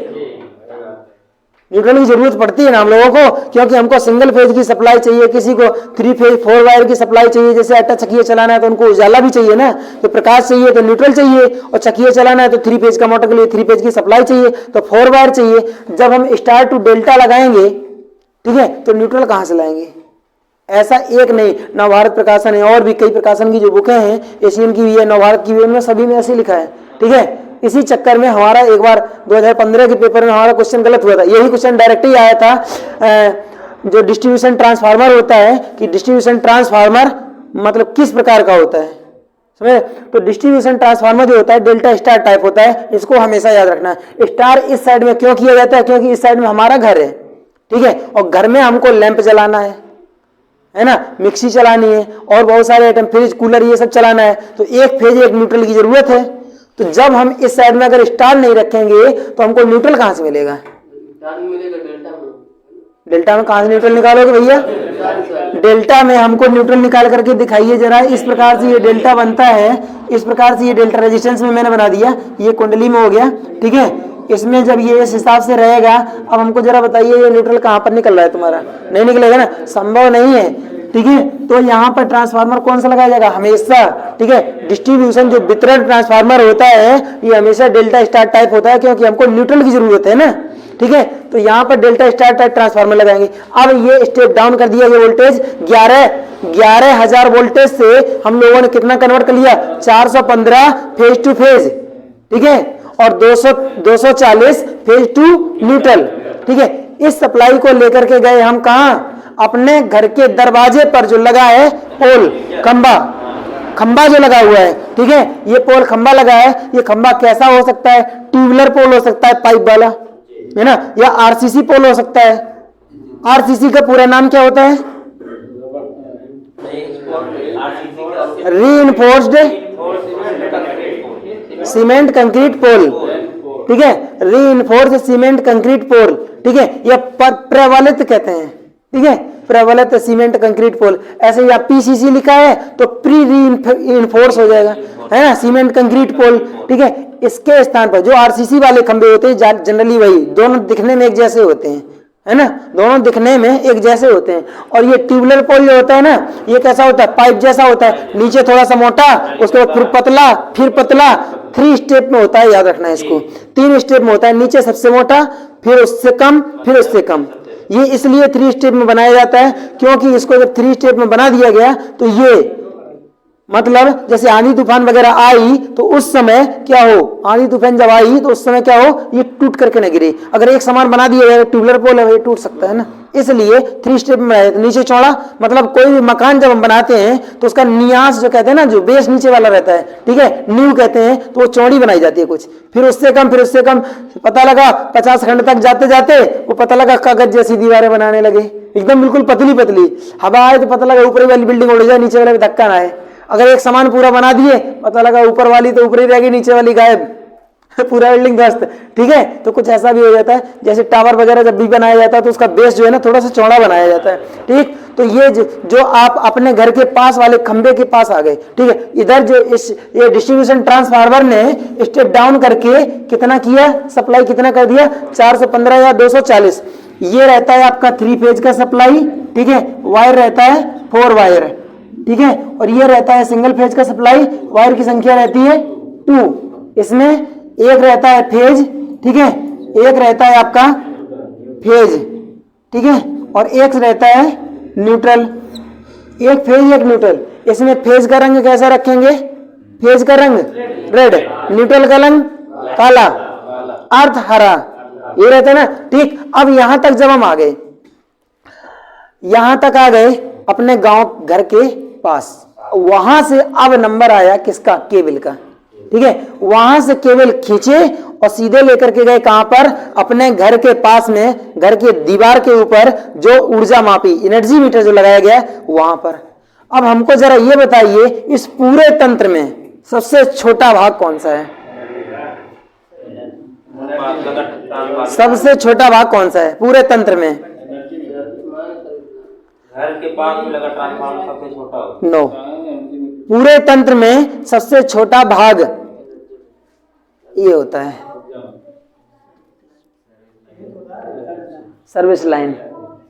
Speaker 1: न्यूट्रल की जरूरत पड़ती है ना हम लोगों को, क्योंकि हमको सिंगल फेज की सप्लाई चाहिए, किसी को 3 फेज 4 वायर की सप्लाई चाहिए, जैसे आटा चक्किया चलाना है तो उनको उजाला भी चाहिए ना, तो प्रकाश चाहिए तो न्यूट्रल चाहिए, और चक्किया चलाना है तो 3 फेज का मोटर के लिए 3 फेज की सप्लाई चाहिए, तो 4 वायर चाहिए। जब हम स्टार टू डेल्टा लगाएंगे, ठीक है, तो न्यूट्रल कहां से लाएंगे? ऐसा एक नहीं, नवभारत प्रकाशन है और भी कई प्रकाशन की जो बुकें हैं, एशियन की भी है, नवभारत की भी है, उनमें सभी में ऐसे लिखा है, ठीक है। इसी चक्कर में हमारा एक बार 2015 के पेपर में हमारा क्वेश्चन गलत हुआ था, यही क्वेश्चन डायरेक्ट ही आया था, जो डिस्ट्रीब्यूशन ट्रांसफार्मर होता है कि डिस्ट्रीब्यूशन ट्रांसफार्मर मतलब किस प्रकार का होता है, समझे। तो डिस्ट्रीब्यूशन ट्रांसफार्मर जो होता है डेल्टा स्टार टाइप होता है, इसको हमेशा याद रखना है। स्टार इस साइड में क्यों किया जाता है, क्योंकि इस साइड में हमारा घर है, ठीक है, और घर में हमको लैंप जलाना है ना, मिक्सी चलानी है और बहुत सारे आइटम, फ्रिज कूलर ये सब चलाना है, तो एक फेज एक न्यूट्रल की जरूरत है। तो जब हम इस साइड में अगर स्टार नहीं रखेंगे तो हमको न्यूट्रल कहां से मिलेगा? डेल्टा में कहां से न्यूट्रल निकालोगे भैया? डेल्टा में हमको न्यूट्रल निकाल करके दिखाइए जरा। इस प्रकार से ये डेल्टा बनता है, इस प्रकार से ये डेल्टा रेजिस्टेंस में मैंने बना दिया, ये कुंडली में हो गया, ठीक है। इसमें जब ये इस हिसाब से रहेगा, अब हमको जरा बताइए ये न्यूट्रल कहां पर निकल रहा है तुम्हारा? नहीं निकलेगा ना, संभव नहीं है, ठीक है। तो यहाँ पर ट्रांसफार्मर कौन सा लगाया जाएगा? हमेशा, ठीक है, डिस्ट्रीब्यूशन जो वितरण ट्रांसफार्मर होता है ये हमेशा डेल्टा स्टार टाइप होता है, क्योंकि हमको न्यूट्रल की जरूरत है ना, ठीक है। तो यहाँ पर डेल्टा स्टार टाइप ट्रांसफार्मर लगाएंगे। अब ये स्टेप डाउन कर दिया, ये वोल्टेज 11,000 वोल्टेज से हम लोगों ने कितना कन्वर्ट कर लिया? 415 फेज टू फेज, ठीक है, और 240 फेज टू न्यूट्रल, ठीक है। इस सप्लाई को लेकर के गए हम कहा? अपने घर के दरवाजे पर जो लगा है पोल खंबा जो लगा हुआ है, ठीक है, ये पोल खंबा लगा है। ये खंबा कैसा हो सकता है? ट्यूबुलर पोल हो सकता है, पाइप वाला, है ना, या आरसीसी पोल हो सकता है। आरसीसी का पूरा नाम क्या होता है? रीइंफोर्स्ड सीमेंट कंक्रीट पोल, ठीक है, रीइंफोर्स्ड सीमेंट कंक्रीट पोल, ठीक है, या प्रबलित कहते हैं, ठीक है, प्रबलित सीमेंट कंक्रीट पोल। ऐसे या पीसीसी लिखा है तो प्री रीइंफोर्स हो जाएगा, है ना, सीमेंट कंक्रीट पोल, ठीक है। इसके स्थान पर जो आरसीसी वाले खंबे होते हैं जनरली वही दोनों दिखने में एक जैसे होते हैं, है ना, दोनों दिखने में एक जैसे होते हैं। और ये ट्यूबुलर पोल जो होता है ना, ये कैसा होता है, पाइप जैसा होता है, नीचे थोड़ा सा मोटा, उसके बाद फिर पतला, फिर पतला, 3 स्टेप में होता है, याद रखना है इसको, 3 स्टेप में होता है, नीचे सबसे मोटा, फिर उससे कम, फिर उससे कम। ये इसलिए 3 स्टेप में बनाया जाता है क्योंकि इसको जब 3 स्टेप में बना दिया गया तो ये मतलब जैसे आंधी तूफान वगैरह आई तो उस समय क्या हो, आंधी तूफान जब आई तो उस समय क्या हो, ये टूट करके न गिरे। अगर एक समान बना दिया जाए, ट्यूबुलर पोल है, ये टूट सकता है ना, इसलिए 3 स्टेप में बनाया जाता है। नीचे चौड़ा, मतलब कोई भी मकान जब हम बनाते हैं तो उसका नियास जो कहते हैं ना, जो बेस नीचे वाला रहता है, ठीक है, नींव कहते हैं, तो वो चौड़ी बनाई जाती है कुछ, फिर उससे कम, फिर उससे कम, पता लगा 50 खंड तक जाते जाते वो पता लगा कागज जैसी दीवारें बनाने लगे, एकदम बिल्कुल पतली पतली, हवा आए तो पता लगा ऊपरी वाली बिल्डिंग उड़ जाए, नीचे वाले में धक्का ना आए। अगर एक समान पूरा बना दिए, पता लगा ऊपर वाली तो ऊपर ही रहेगी, नीचे वाली गायब, पूरा बिल्डिंग ध्वस्त, ठीक है। तो कुछ ऐसा भी हो जाता है, जैसे टावर वगैरह जब भी बनाया जाता है तो उसका बेस जो है ना थोड़ा सा चौड़ा बनाया जाता है, ठीक। तो ये जो आप अपने घर के पास वाले खंबे के पास आ गए, ठीक है, इधर जो ये डिस्ट्रीब्यूशन ट्रांसफार्मर ने स्टेप डाउन करके कितना किया, सप्लाई कितना कर दिया, 415 या 240। ये रहता है आपका 3 फेज का सप्लाई, ठीक है, वायर रहता है 4 वायर, ठीक है, और ये रहता है सिंगल फेज का सप्लाई, वायर की संख्या रहती है 2, इसमें एक रहता है फेज, ठीक है, एक रहता है आपका फेज, ठीक है, और एक रहता है न्यूट्रल, एक फेज एक न्यूट्रल। इसमें फेज का रंग कैसा रखेंगे, फेज का रंग रेड, न्यूट्रल का रंग काला, अर्थ हरा, ये रहता है ना, ठीक। अब यहां तक जब हम आ गए, यहां तक आ गए अपने गांव घर के पास, वहां से अब नंबर आया किसका, केबल का, ठीक है, वहां से केबल खींचे और सीधे लेकर के गए कहां पर, अपने घर के पास में, घर के दीवार के ऊपर जो ऊर्जा मापी एनर्जी मीटर जो लगाया गया वहां पर। अब हमको जरा ये बताइए, इस पूरे तंत्र में सबसे छोटा भाग कौन सा है, सबसे छोटा भाग कौन सा है पूरे तंत्र में,
Speaker 2: घर के पास में लगा ट्रांसफार्मर सबसे छोटा होता
Speaker 1: नो, पूरे तंत्र में सबसे छोटा भाग ये होता है सर्विस लाइन,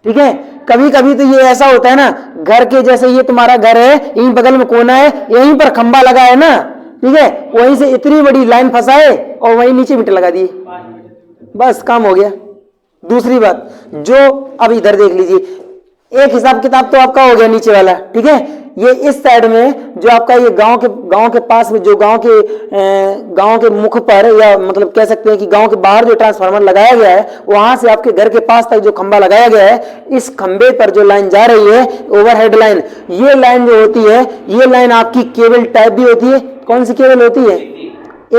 Speaker 1: ठीक है। कभी कभी तो ये ऐसा होता है ना, घर के जैसे ये तुम्हारा घर है, यहीं बगल में कोना है, यहीं पर खंबा लगा है ना, ठीक है, वहीं से इतनी बड़ी लाइन फंसाए और वहीं नीचे मीटर लगा दिए, बस काम हो गया। दूसरी बात, जो अब इधर देख लीजिए, एक हिसाब किताब तो आपका हो गया नीचे वाला, ठीक है। ये इस साइड में जो आपका ये गांव के पास में जो गांव के मुख पर, या मतलब कह सकते हैं कि गांव के बाहर जो ट्रांसफार्मर लगाया गया है, वहां से आपके घर के पास तक जो खंबा लगाया गया है, इस खंबे पर जो लाइन जा रही है, ओवरहेड लाइन, ये लाइन जो होती है, ये लाइन आपकी केबल टाइप भी होती है। कौन सी केबल होती है,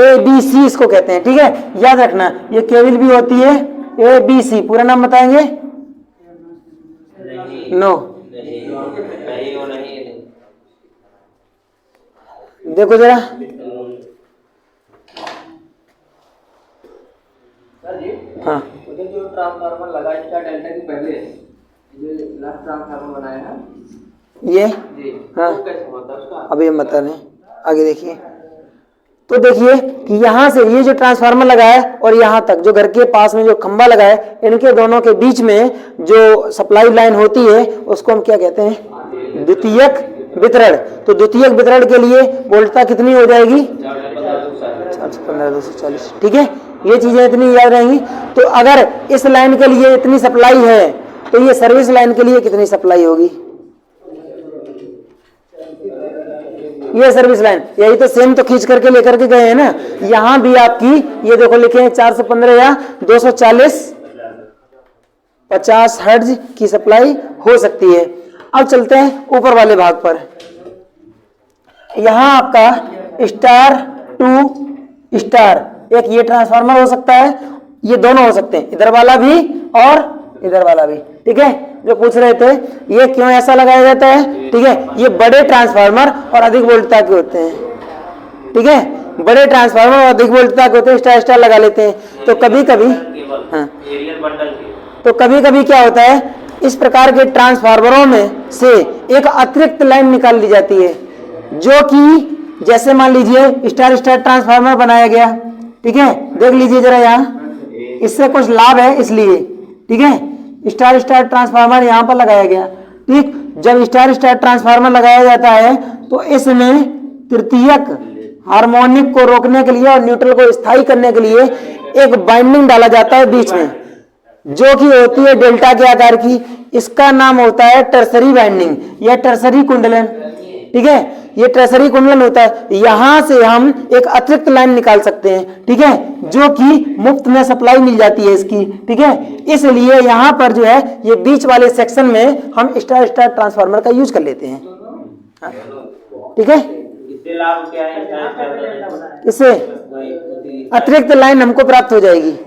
Speaker 1: ABC इसको कहते हैं, ठीक है, याद रखना, ये केबल भी होती है ABC। पूरा नाम बताएंगे, नो, देखो जरा, हाँ,
Speaker 2: मुझे जो ट्रांसफार्मर लगा इसका डेल्टा की पहले जो लास्ट ट्रांसफार्मर बनाया है
Speaker 1: ये
Speaker 2: जी,
Speaker 1: हाँ,
Speaker 2: वो कैसे होता है उसका,
Speaker 1: अभी हम बता रहे हैं, आगे देखिए। तो देखिए कि यहां से ये जो ट्रांसफार्मर लगा है और यहां तक जो घर के पास में जो खंबा लगा है, इनके दोनों के बीच में जो सप्लाई लाइन होती है उसको हम क्या कहते हैं, द्वितीयक वितरण। तो द्वितीयक वितरण के लिए वोल्टता कितनी हो जाएगी, 415 240, ठीक है, ये चीजें इतनी याद रहेंगी। तो अगर इस लाइन के लिए इतनी सप्लाई है तो ये सर्विस लाइन के लिए कितनी सप्लाई होगी, ये सर्विस लाइन, यही तो सेम तो खींच करके लेकर के गए हैं ना। यहां भी आपकी ये देखो लिखे हैं 415 या 240 50 हर्ट्ज की सप्लाई हो सकती है। अब चलते हैं ऊपर वाले भाग पर। यहां आपका स्टार टू स्टार, एक ये ट्रांसफार्मर हो सकता है, ये दोनों हो सकते हैं, इधर वाला भी और इधर वाला भी, ठीक है। जो पूछ रहे थे, ये क्यों ऐसा लगाया जाता है, ठीक है। ये बड़े ट्रांसफार्मर और अधिक वोल्टता के होते हैं, ठीक है। बड़े ट्रांसफार्मर और अधिक वोल्टता के होते हैं, स्टार स्टार लगा लेते हैं। तो कभी कभी हाँ, तो कभी कभी क्या होता है, इस प्रकार के ट्रांसफार्मरों में से एक अतिरिक्त लाइन निकाल ली जाती है, जो कि जैसे मान लीजिए स्टार स्टार ट्रांसफार्मर बनाया गया, ठीक है। देख लीजिए जरा यहाँ, इससे कुछ लाभ है इसलिए, ठीक है। स्टार स्टार ट्रांसफार्मर यहाँ पर लगाया गया, ठीक। जब स्टार स्टार ट्रांसफार्मर लगाया जाता है तो इसमें तृतीयक हार्मोनिक को रोकने के लिए और न्यूट्रल को स्थायी करने के लिए एक बाइंडिंग डाला जाता है बीच में, जो कि होती है डेल्टा के आकार की। इसका नाम होता है टर्सरी बाइंडिंग या टर्सरी कुंडलन, ठीक है। ये टर्सरी कुंडलन होता है, यहां से हम एक अतिरिक्त लाइन निकाल सकते हैं, ठीक है, जो कि मुफ्त में सप्लाई मिल जाती है इसकी, ठीक है। इसलिए यहां पर जो है ये बीच वाले सेक्शन में हम स्टार स्टार ट्रांसफार्मर का यूज कर लेते हैं, ठीक है।
Speaker 2: इससे लाभ क्या है?
Speaker 1: इससे अतिरिक्त लाइन हमको प्राप्त हो जाएगी।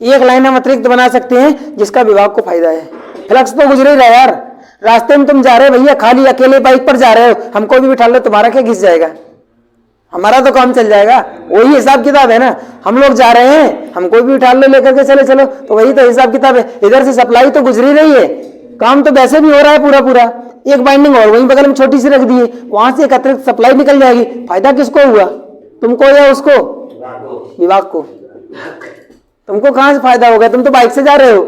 Speaker 1: एक लाइन हम अतिरिक्त बना सकते हैं जिसका विभाग को फायदा है। फ्लक्स तो गुजर ही रहा है यार, रास्ते में तुम जा रहे हो भैया, खाली अकेले बाइक पर जा रहे हो, हमको भी बिठा लो, तुम्हारा क्या घिस जाएगा, हमारा तो काम चल जाएगा। वही हिसाब किताब है ना, हम लोग जा रहे हैं, हमको भी बिठा लो, लेकर के चले चलो, तो वही तो हिसाब किताब है। इधर से सप्लाई तो गुजरी रही है, काम तो वैसे भी हो रहा है पूरा पूरा। एक बाइंडिंग और वहीं बगल में छोटी सी रख दी है, वहां से एक अतिरिक्त सप्लाई निकल जाएगी। फायदा किसको हुआ, तुमको या उसको, विभाग को। तुमको कहां से फायदा होगा, तुम तो बाइक से जा रहे हो,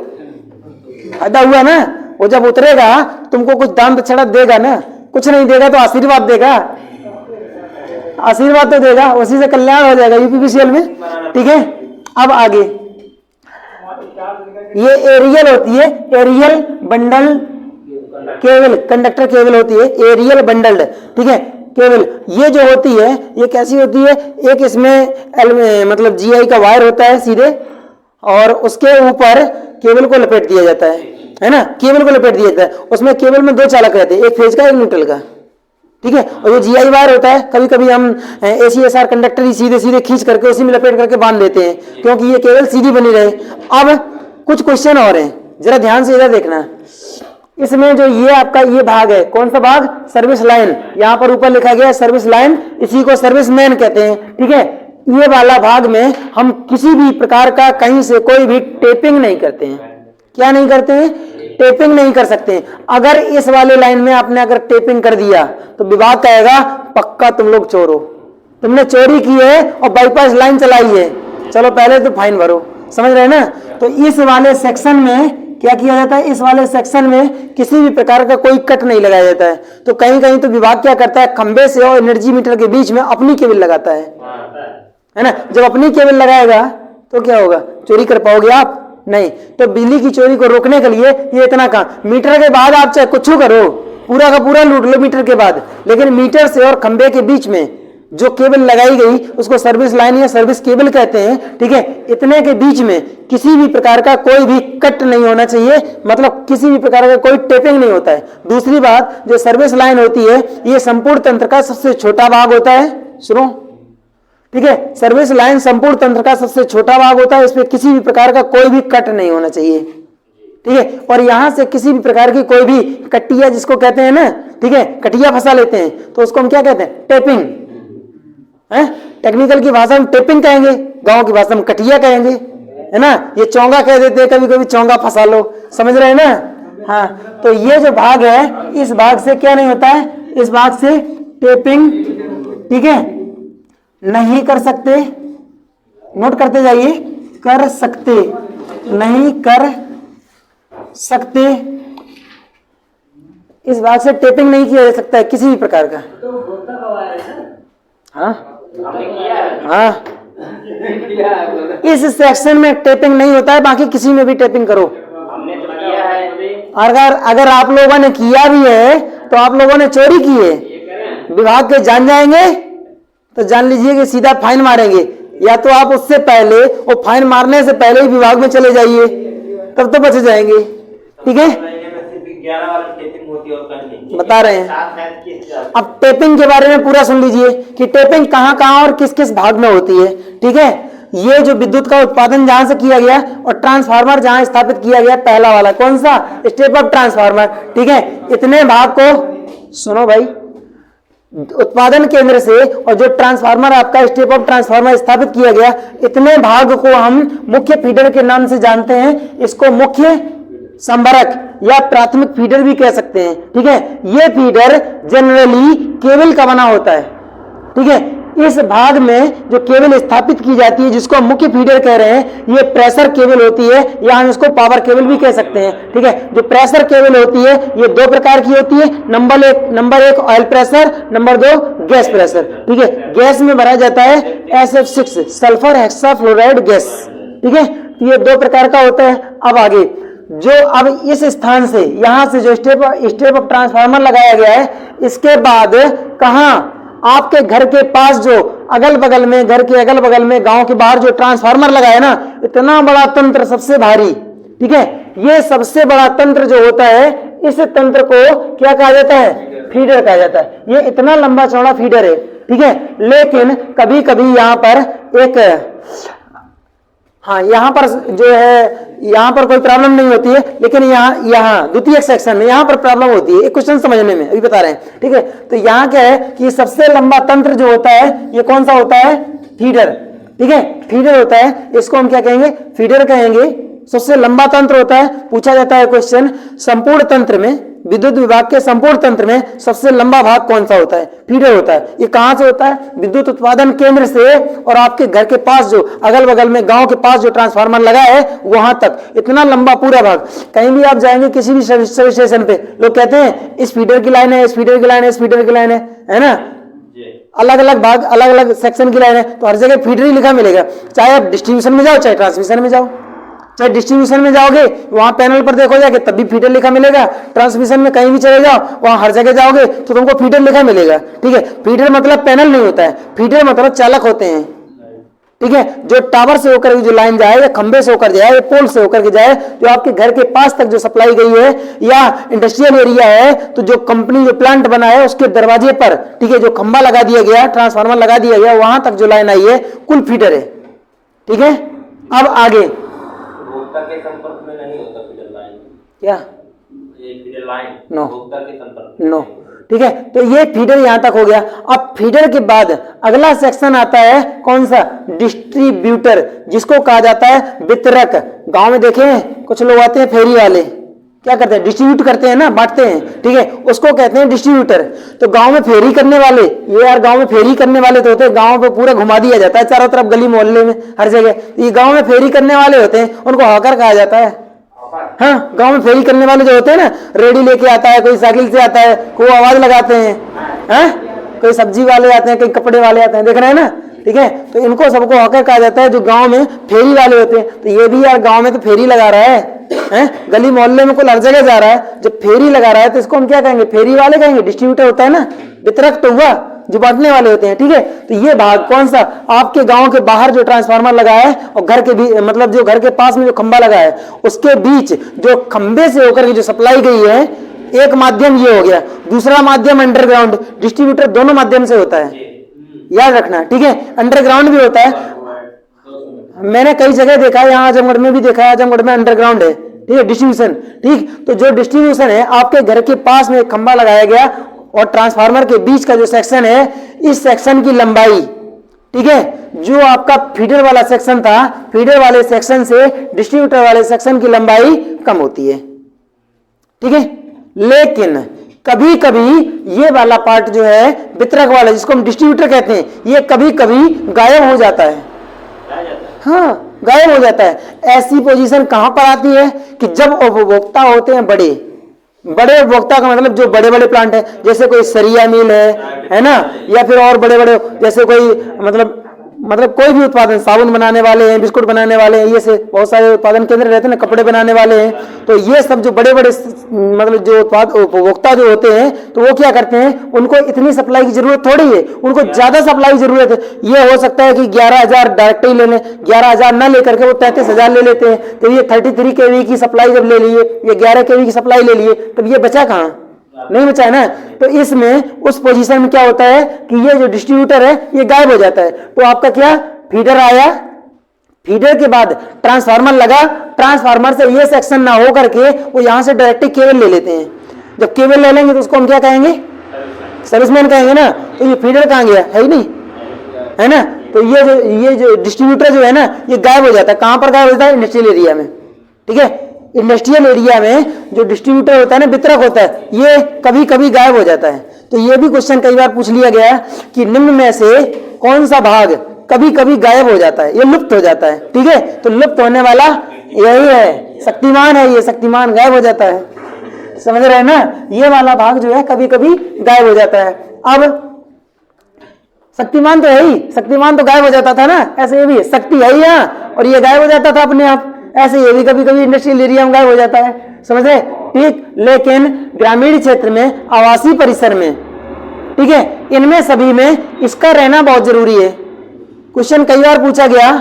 Speaker 1: फायदा हुआ ना। वो जब उतरेगा तुमको कुछ दाम दक्षिणा देगा ना, कुछ नहीं देगा तो आशीर्वाद देगा, आशीर्वाद तो देगा, उसी से कल्याण हो जाएगा यूपीपीसीएल में, ठीक है। अब आगे ये एरियल होती है, aerial bundle cable, conductor cable होती है, एरियल बंडल्ड, ठीक है। केबल ये जो होती है ये कैसी होती है, एक इसमें मतलब जीआई का वायर होता है सीधे, और उसके ऊपर केबल को लपेट दिया जाता है ना, केबल को लपेट दिया जाता है। उसमें केबल में दो चालक रहते हैं, एक फेज का एक न्यूट्रल का, ठीक है। और जो जीआई वायर होता है, कभी कभी हम एसीएसआर कंडक्टर ही सीधे सीधे खींच करके उसी में लपेट करके बांध देते हैं, क्योंकि ये केबल सीधी बनी रहे। अब कुछ क्वेश्चन और हैं, जरा ध्यान से इधर देखना। इसमें जो ये आपका ये भाग है, कौन सा भाग, सर्विस लाइन, यहाँ पर ऊपर लिखा गया है सर्विस लाइन, इसी को सर्विस मैन कहते हैं, ठीक है। ये वाला भाग में हम किसी भी प्रकार का कहीं से कोई भी टेपिंग नहीं करते हैं। क्या नहीं करते हैं, टेपिंग नहीं कर सकते हैं। अगर इस वाले लाइन में आपने अगर टेपिंग कर दिया तो विभाग कहेगा पक्का तुम लोग चोर हो, तुमने चोरी की है और बाईपास लाइन चलाई है, चलो पहले तो फाइन भरो, समझ रहे हैं ना। तो इस वाले सेक्शन में क्या किया जाता है, इस वाले सेक्शन में किसी भी प्रकार का कोई कट नहीं लगाया जाता है। तो कहीं कहीं तो विभाग क्या करता है, खंबे से और एनर्जी मीटर के बीच में अपनी केबल लगाता है ना। जब अपनी केबल लगाएगा तो क्या होगा, चोरी कर पाओगे आप नहीं। तो बिजली की चोरी को रोकने के लिए ये इतना काम, मीटर के बाद आप चाहे कुछ करो, पूरा का पूरा लूट लो मीटर के बाद, लेकिन मीटर से और खंबे के बीच में जो केबल लगाई गई उसको सर्विस लाइन या सर्विस केबल कहते हैं, ठीक है। इतने के बीच में किसी भी प्रकार का कोई भी कट नहीं होना चाहिए, मतलब किसी भी प्रकार का कोई टेपिंग नहीं होता है। दूसरी बात, जो सर्विस लाइन होती है ये संपूर्ण तंत्र का सबसे छोटा भाग होता है, सुनो, ठीक है। सर्विस लाइन संपूर्ण तंत्र का सबसे छोटा भाग होता है, इसमें किसी भी प्रकार का कोई भी कट नहीं होना चाहिए, ठीक है। और यहां से किसी भी प्रकार की कोई भी कटिया जिसको कहते हैं ना, ठीक है, कटिया फंसा लेते हैं तो उसको हम क्या कहते हैं, टेपिंग है। टेक्निकल की भाषा में टेपिंग कहेंगे, गांव की भाषा में कटिया कहेंगे, है ना। ये चौंगा कह देते हैं कभी कभी, चौंगा फंसा लो, समझ रहे हैं ना। हाँ, तो ये जो भाग है इस भाग से क्या नहीं होता है, इस भाग से टेपिंग, ठीक है, नहीं कर सकते, नोट करते जाइए, कर सकते, नहीं कर सकते, इस भाग से टेपिंग नहीं किया जा सकता है किसी भी प्रकार का। हाँ हाँ, इस सेक्शन में टेपिंग नहीं होता है, बाकी किसी में भी टेपिंग करो।
Speaker 2: हमने तो किया है।
Speaker 1: अगर आप लोगों ने किया भी है तो आप लोगों ने चोरी की है, विभाग के जान जाएंगे तो जान लीजिए कि सीधा फाइन मारेंगे, या तो आप उससे पहले, वो फाइन मारने से पहले ही विभाग में चले जाइए, तब तो बच जाएंगे, ठीक है। बता रहे हैं। अब टेपिंग के बारे में पूरा सुन लीजिए कि टेपिंग कहां कहां और किस किस भाग में होती है, ठीक है। ये जो विद्युत का उत्पादन जहां से किया गया और ट्रांसफार्मर जहां स्थापित किया गया, पहला वाला कौन सा, स्टेप अप ट्रांसफार्मर, ठीक है। इतने भाग को सुनो भाई, उत्पादन केंद्र से और जो ट्रांसफार्मर आपका स्टेप अप ट्रांसफार्मर स्थापित किया गया, इतने भाग को हम मुख्य फीडर के नाम से जानते हैं। इसको मुख्य संभरक या प्राथमिक फीडर भी कह सकते हैं, ठीक है। ये फीडर जनरली केबल का बना होता है, ठीक है। इस भाग में जो केबल स्थापित की जाती है, जिसको हम मुख्य फीडर कह रहे हैं, ये प्रेशर केबल होती है या हम इसको पावर केबल भी कह सकते हैं, ठीक है। जो प्रेशर केबल होती है ये दो प्रकार की होती है। नंबर एक oil pressure, number 2 gas pressure, ठीक है। गैस में भरा जाता है SF6 सल्फर हेक्साफ्लोराइड गैस, ठीक है। ये दो प्रकार का होता है। अब आगे जो अब इस स्थान से यहां से जो स्टेप अप ट्रांसफार्मर लगाया गया है, इसके बाद कहां, आपके घर के पास जो अगल बगल में, घर के अगल बगल में, गांव के बाहर जो ट्रांसफार्मर लगा है ना, इतना बड़ा तंत्र, सबसे भारी, ठीक है। ये सबसे बड़ा तंत्र जो होता है, इस तंत्र को क्या कहा जाता है, फीडर कहा जाता है। ये इतना लंबा चौड़ा फीडर है, ठीक है। लेकिन कभी कभी यहाँ पर एक, हाँ यहाँ पर जो है, यहाँ पर कोई प्रॉब्लम नहीं होती है, लेकिन यहाँ द्वितीयक सेक्शन में यहाँ पर प्रॉब्लम होती है। एक क्वेश्चन समझने में अभी बता रहे हैं, ठीक है। तो यहाँ क्या है कि सबसे लंबा तंत्र जो होता है, ये कौन सा होता है, फीडर, ठीक है। फीडर होता है, इसको हम क्या कहेंगे, फीडर कहेंगे। सबसे लंबा तंत्र होता है। पूछा जाता है क्वेश्चन, संपूर्ण तंत्र में, विद्युत विभाग के संपूर्ण तंत्र में सबसे लंबा भाग कौन सा होता है, फीडर होता है। ये कहां से होता है, विद्युत उत्पादन केंद्र से और आपके घर के पास जो अगल बगल में, गांव के पास जो ट्रांसफार्मर लगा है, वहां तक इतना लंबा पूरा भाग। कहीं भी आप जाएंगे किसी भी सब स्टेशन पे, लोग कहते हैं इस फीडर की लाइन है, इस फीडर की लाइन है, इस फीडर की लाइन है ना, अलग अलग भाग, अलग अलग सेक्शन की लाइन है। तो हर जगह फीडर ही लिखा मिलेगा, चाहे आप डिस्ट्रीब्यूशन में जाओ, चाहे ट्रांसमिशन में जाओ। चाहे डिस्ट्रीब्यूशन में जाओगे, वहां पैनल पर देखो जाके, तब भी फीडर लिखा मिलेगा। ट्रांसमिशन में कहीं भी चले जाओ, वहां हर जगह जाओगे तो तुमको फीडर लिखा मिलेगा, ठीक है। फीडर मतलब पैनल नहीं होता है, फीडर मतलब चालक होते हैं, ठीक है। जो टावर से होकर जो लाइन जाए, या खंबे से होकर जाए, या पोल से होकर के जाए, जो आपके घर के पास तक जो सप्लाई गई है, या इंडस्ट्रियल एरिया है, तो जो कंपनी जो प्लांट बना है उसके दरवाजे पर, ठीक है, जो खंबा लगा दिया गया, ट्रांसफार्मर लगा दिया गया, वहां तक जो लाइन आई है, कुल फीडर है, ठीक है। अब आगे
Speaker 2: के संपर्क में नहीं होता फीडर लाइन,
Speaker 1: क्या
Speaker 2: ये फीडर लाइन
Speaker 1: नो,
Speaker 2: उपभोक्ता के संपर्क
Speaker 1: नो, ठीक है। तो ये फीडर यहां तक हो गया। अब फीडर के बाद अगला सेक्शन आता है कौन सा, डिस्ट्रीब्यूटर, जिसको कहा जाता है वितरक। गांव में देखें कुछ लोग आते हैं फेरी वाले, क्या करते हैं, डिस्ट्रीब्यूट करते हैं ना, बांटते हैं, ठीक है, उसको कहते हैं डिस्ट्रीब्यूटर। तो गांव में फेरी करने वाले, ये यार गांव में फेरी करने वाले तो होते हैं, गांव पे पूरा घुमा दिया जाता है चारों तरफ, गली मोहल्ले में, हर जगह। ये गांव में फेरी करने वाले होते हैं, उनको हॉकर कहा जाता है। हाँ, गांव में फेरी करने वाले जो होते हैं ना, रेडी लेके आता है, कोई साइकिल से आता है, कोई आवाज लगाते हैं, हाँ, कोई सब्जी वाले आते हैं, कोई कपड़े वाले आते हैं, देख रहे हैं ना, ठीक है। तो इनको सबको हॉकर कहा जाता है, जो गांव में फेरी वाले होते हैं। तो ये भी यार गांव में तो फेरी लगा रहा है, गली मोहल्ले में कोई हर जगह जा रहा है, जब फेरी लगा रहा है तो इसको हम क्या कहेंगे, फेरी वाले कहेंगे। डिस्ट्रीब्यूटर होता है ना, वितरक तो हुआ, जो बांटने वाले होते हैं, ठीक है। तो ये भाग कौन सा, आपके गांव के बाहर जो ट्रांसफार्मर लगा है और घर के भी, मतलब जो घर के पास में जो खंबा लगा है, उसके बीच जो खंबे से होकर के जो सप्लाई गई है, एक माध्यम ये हो गया, दूसरा माध्यम अंडरग्राउंड। डिस्ट्रीब्यूटर दोनों माध्यम से होता है, याद रखना, ठीक है। अंडरग्राउंड भी होता है, मैंने कई जगह देखा है, यहाँ आजमगढ़ में भी देखा है, आजमगढ़ में अंडरग्राउंड है, ठीक है, डिस्ट्रीब्यूशन, ठीक। तो जो डिस्ट्रीब्यूशन है, आपके घर के पास में एक खंबा लगाया गया और ट्रांसफार्मर के बीच का जो सेक्शन है, इस सेक्शन की लंबाई, ठीक है, जो आपका फीडर वाला सेक्शन था, फीडर वाले सेक्शन से डिस्ट्रीब्यूटर वाले सेक्शन की लंबाई कम होती है, ठीक है। लेकिन कभी कभी ये वाला पार्ट जो है वितरक वाला, जिसको हम डिस्ट्रीब्यूटर कहते हैं, ये कभी कभी गायब हो जाता है, हाँ, गायब हो जाता है। ऐसी पोजीशन कहां पर आती है कि जब उपभोक्ता होते हैं बड़े बड़े उपभोक्ता का मतलब जो बड़े बड़े प्लांट है, जैसे कोई सरिया मिल है ना, या फिर और बड़े बड़े, जैसे कोई मतलब कोई भी उत्पादन, साबुन बनाने वाले हैं, बिस्कुट बनाने वाले हैं, ये से बहुत सारे उत्पादन केंद्र रहते हैं ना, कपड़े बनाने वाले हैं। तो ये सब जो बड़े बड़े मतलब जो उपभोक्ता जो होते हैं, तो वो क्या करते हैं, उनको इतनी सप्लाई की जरूरत थोड़ी है, उनको ज्यादा सप्लाई की जरूरत है। ये हो सकता है कि 11,000 डायरेक्ट ही ले लें, 11,000 न लेकर के वो 33,000 ले लेते हैं। तो ये 33 kV की सप्लाई जब ले लिए, ये 11 kV की सप्लाई ले लिए, तब ये बचा कहाँ, नहीं बचा है ना। तो इसमें उस पोजीशन में क्या होता है कि ये जो डिस्ट्रीब्यूटर है ये गायब हो जाता है। तो आपका क्या, फीडर आया, फीडर के बाद ट्रांसफार्मर लगा, ट्रांसफार्मर से ये सेक्शन ना हो करके वो यहां से डायरेक्ट केबल ले लेते हैं। जब केबल ले लेंगे तो उसको हम क्या कहेंगे? सर्विसमैन कहेंगे ना। तो ये फीडर कहाँ गया? है ही नहीं, है ना। तो ये जो डिस्ट्रीब्यूटर जो है ना, ये गायब हो जाता है। कहां पर गायब होता है? इंडस्ट्रियल एरिया में। ठीक है, इंडस्ट्रियल एरिया में जो डिस्ट्रीब्यूटर होता है ना, वितरक होता है, ये कभी कभी गायब हो जाता है। तो ये भी क्वेश्चन कई बार पूछ लिया गया कि निम्न में से कौन सा भाग कभी कभी गायब हो जाता है, ये लुप्त हो जाता है। ठीक है, तो लुप्त होने वाला यही है, शक्तिमान है। ये शक्तिमान गायब हो जाता है, समझ रहे हैं ना। ये वाला भाग जो है कभी कभी गायब हो जाता है। अब शक्तिमान तो है ही, शक्तिमान तो गायब हो जाता था ना, ऐसे ये भी शक्ति है ही यहाँ, और ये गायब हो जाता था अपने आप। ऐसे ये भी कभी कभी इंडस्ट्रियल एरिया में गायब हो जाता है, समझ रहे। ठीक, लेकिन ग्रामीण क्षेत्र में, आवासीय परिसर में, ठीक है, इनमें सभी में इसका रहना बहुत जरूरी है। क्वेश्चन कई बार पूछा गया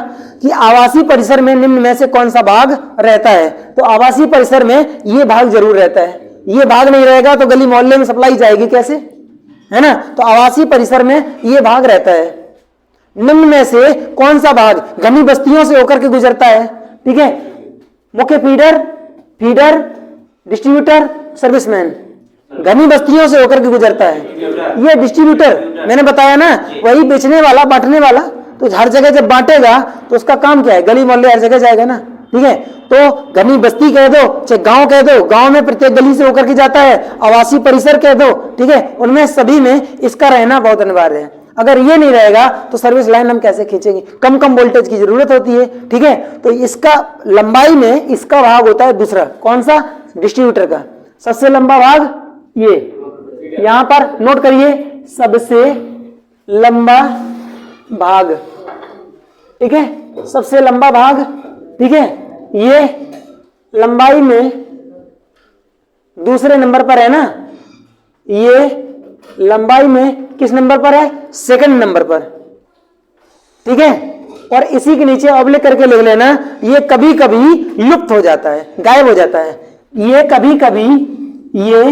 Speaker 1: कि आवासीय परिसर में निम्न में से कौन सा भाग रहता है, तो आवासीय परिसर में ये भाग जरूर रहता है। ये भाग नहीं रहेगा तो गली मोहल्ले में सप्लाई जाएगी कैसे, है ना। तो आवासीय परिसर में ये भाग रहता है। निम्न में से कौन सा भाग घनी बस्तियों से होकर के गुजरता है? ठीक है, मुख्य फीडर, फीडर, डिस्ट्रीब्यूटर, सर्विसमैन, घनी बस्तियों से होकर के गुजरता है। ये डिस्ट्रीब्यूटर मैंने बताया ना, वही बेचने वाला, बांटने वाला। तो हर जगह जब बांटेगा तो उसका काम क्या है? गली मोहल्ले हर जगह जाएगा ना। ठीक है, तो घनी बस्ती कह दो चाहे गांव कह दो, गांव में प्रत्येक गली से होकर के जाता है। आवासीय परिसर कह दो, ठीक है, उनमें सभी में इसका रहना बहुत अनिवार्य है। अगर ये नहीं रहेगा तो सर्विस लाइन हम कैसे खींचेंगे? कम कम वोल्टेज की जरूरत होती है। ठीक है, तो इसका लंबाई में इसका भाग होता है दूसरा, कौन सा? डिस्ट्रीब्यूटर का। सबसे लंबा भाग ये, यहां पर नोट करिए, सबसे लंबा भाग। ठीक है, सबसे लंबा भाग। ठीक है, ये लंबाई में दूसरे नंबर पर है ना, ये लंबाई में किस नंबर पर है? सेकंड नंबर पर। ठीक है, और इसी के नीचे ऑब्लिक करके लिख लेना, ये कभी कभी लुप्त हो जाता है, गायब हो जाता है। ये कभी कभी, ये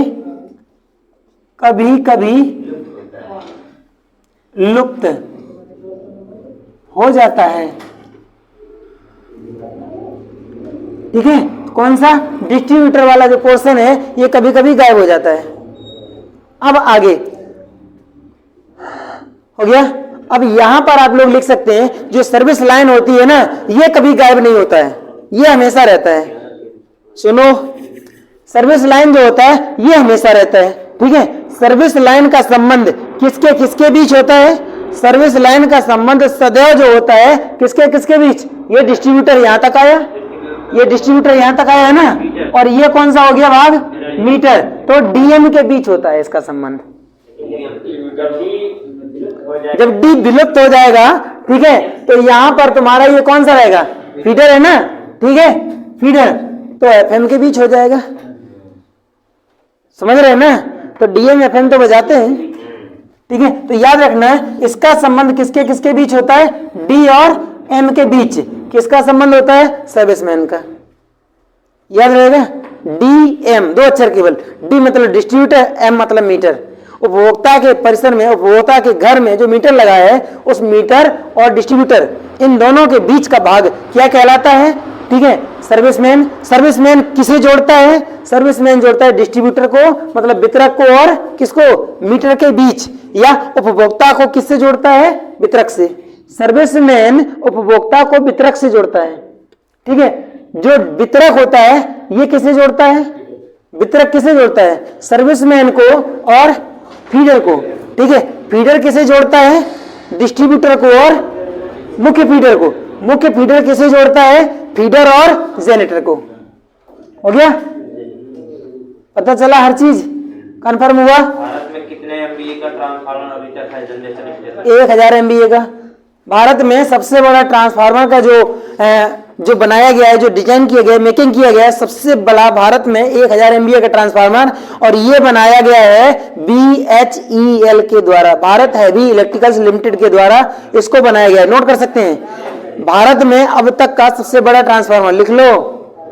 Speaker 1: कभी कभी लुप्त हो जाता है। ठीक है, कौन सा? डिस्ट्रीब्यूटर वाला जो पोर्शन है ये कभी कभी गायब हो जाता है। अब आगे हो गया। अब यहां पर आप लोग लिख सकते हैं, जो सर्विस लाइन होती है ना, ये कभी गायब नहीं होता है, ये हमेशा रहता है। सुनो, सर्विस लाइन जो होता है ये हमेशा रहता है। ठीक है, सर्विस लाइन का संबंध किसके किसके बीच होता है? सर्विस लाइन का संबंध सदैव जो होता है किसके किसके बीच? ये डिस्ट्रीब्यूटर यहां तक आया, ये डिस्ट्रीब्यूटर यहां तक आया है ना, और ये कौन सा हो गया भाग? मीटर। तो डीएम के बीच होता है इसका संबंध। जब डी विलुप्त हो जाएगा, ठीक है, तो यहां पर तुम्हारा ये कौन सा रहेगा? फीडर है ना। ठीक है, फीडर तो एफएम के बीच हो जाएगा, समझ रहे हैं ना। तो डीएम एफएम तो बजाते हैं। ठीक है, तो याद रखना है इसका संबंध किसके किसके बीच होता है? डी और एम के बीच। किसका संबंध होता है? सर्विसमैन का। याद रहेगा, डी एम, दो अक्षर केवल। डी मतलब डिस्ट्रीब्यूटर, एम मतलब मीटर। उपभोक्ता के परिसर में, उपभोक्ता के घर में जो मीटर लगा है, उस मीटर और डिस्ट्रीब्यूटर, इन दोनों के बीच का भाग क्या कहलाता है? ठीक है, सर्विसमैन। सर्विसमैन किसे जोड़ता है? सर्विसमैन जोड़ता है डिस्ट्रीब्यूटर को, मतलब वितरक को, और किसको? मीटर के बीच। या उपभोक्ता को किससे जोड़ता है? वितरक से। सर्विसमैन उपभोक्ता को वितरक से जोड़ता है। ठीक है, जो वितरक होता है ये किसे जोड़ता है? वितरक किसे जोड़ता है? सर्विसमैन को और फीडर को। ठीक है, फीडर किसे जोड़ता है? डिस्ट्रीब्यूटर को और मुख्य फीडर को। मुख्य फीडर किसे जोड़ता है? फीडर और जेनरेटर को। हो गया, पता चला हर चीज, कंफर्म हुआ।
Speaker 2: भारत में कितने एमबीए का ट्रांसफार्मर अभी तक है जनरेशन?
Speaker 1: 1000 एमबीए का। भारत में सबसे बड़ा ट्रांसफार्मर का जो बनाया गया है, जो डिजाइन किया गया है, मेकिंग किया गया है, सबसे बड़ा भारत में 1000 एमबीए का ट्रांसफार्मर, और ये बनाया गया है BHEL के द्वारा, भारत हैवी इलेक्ट्रिकल्स लिमिटेड के द्वारा इसको बनाया गया है। नोट कर सकते हैं, भारत में अब तक का सबसे बड़ा ट्रांसफार्मर, लिख लो,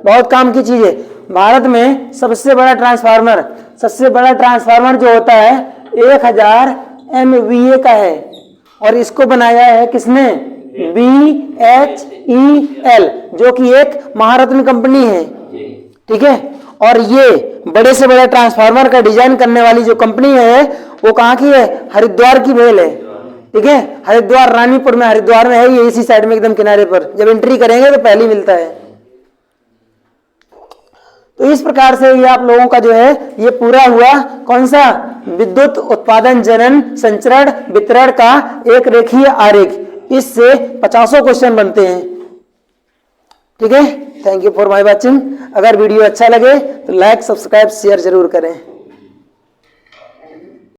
Speaker 1: बहुत काम की चीज है। भारत में सबसे बड़ा ट्रांसफार्मर, सबसे बड़ा ट्रांसफार्मर जो होता है 1000 MVA का है, और इसको बनाया है किसने? BHEL, जो कि एक महारत्न कंपनी है, ठीक है। और ये बड़े से बड़े ट्रांसफार्मर का डिजाइन करने वाली जो कंपनी है वो कहाँ की है? हरिद्वार की भेल है, ठीक है। हरिद्वार रानीपुर में, हरिद्वार में है ये, इसी साइड में एकदम किनारे पर। जब एंट्री करेंगे तो पहले मिलता है। तो इस प्रकार से ये आप लोगों का जो है ये पूरा हुआ कौन सा? विद्युत उत्पादन, जनन, संचरण, वितरण का एक रेखीय आरेख। इससे 50 क्वेश्चन बनते हैं, ठीक है। Thank you for my watching. अगर वीडियो अच्छा लगे तो लाइक, सब्सक्राइब, शेयर जरूर करें।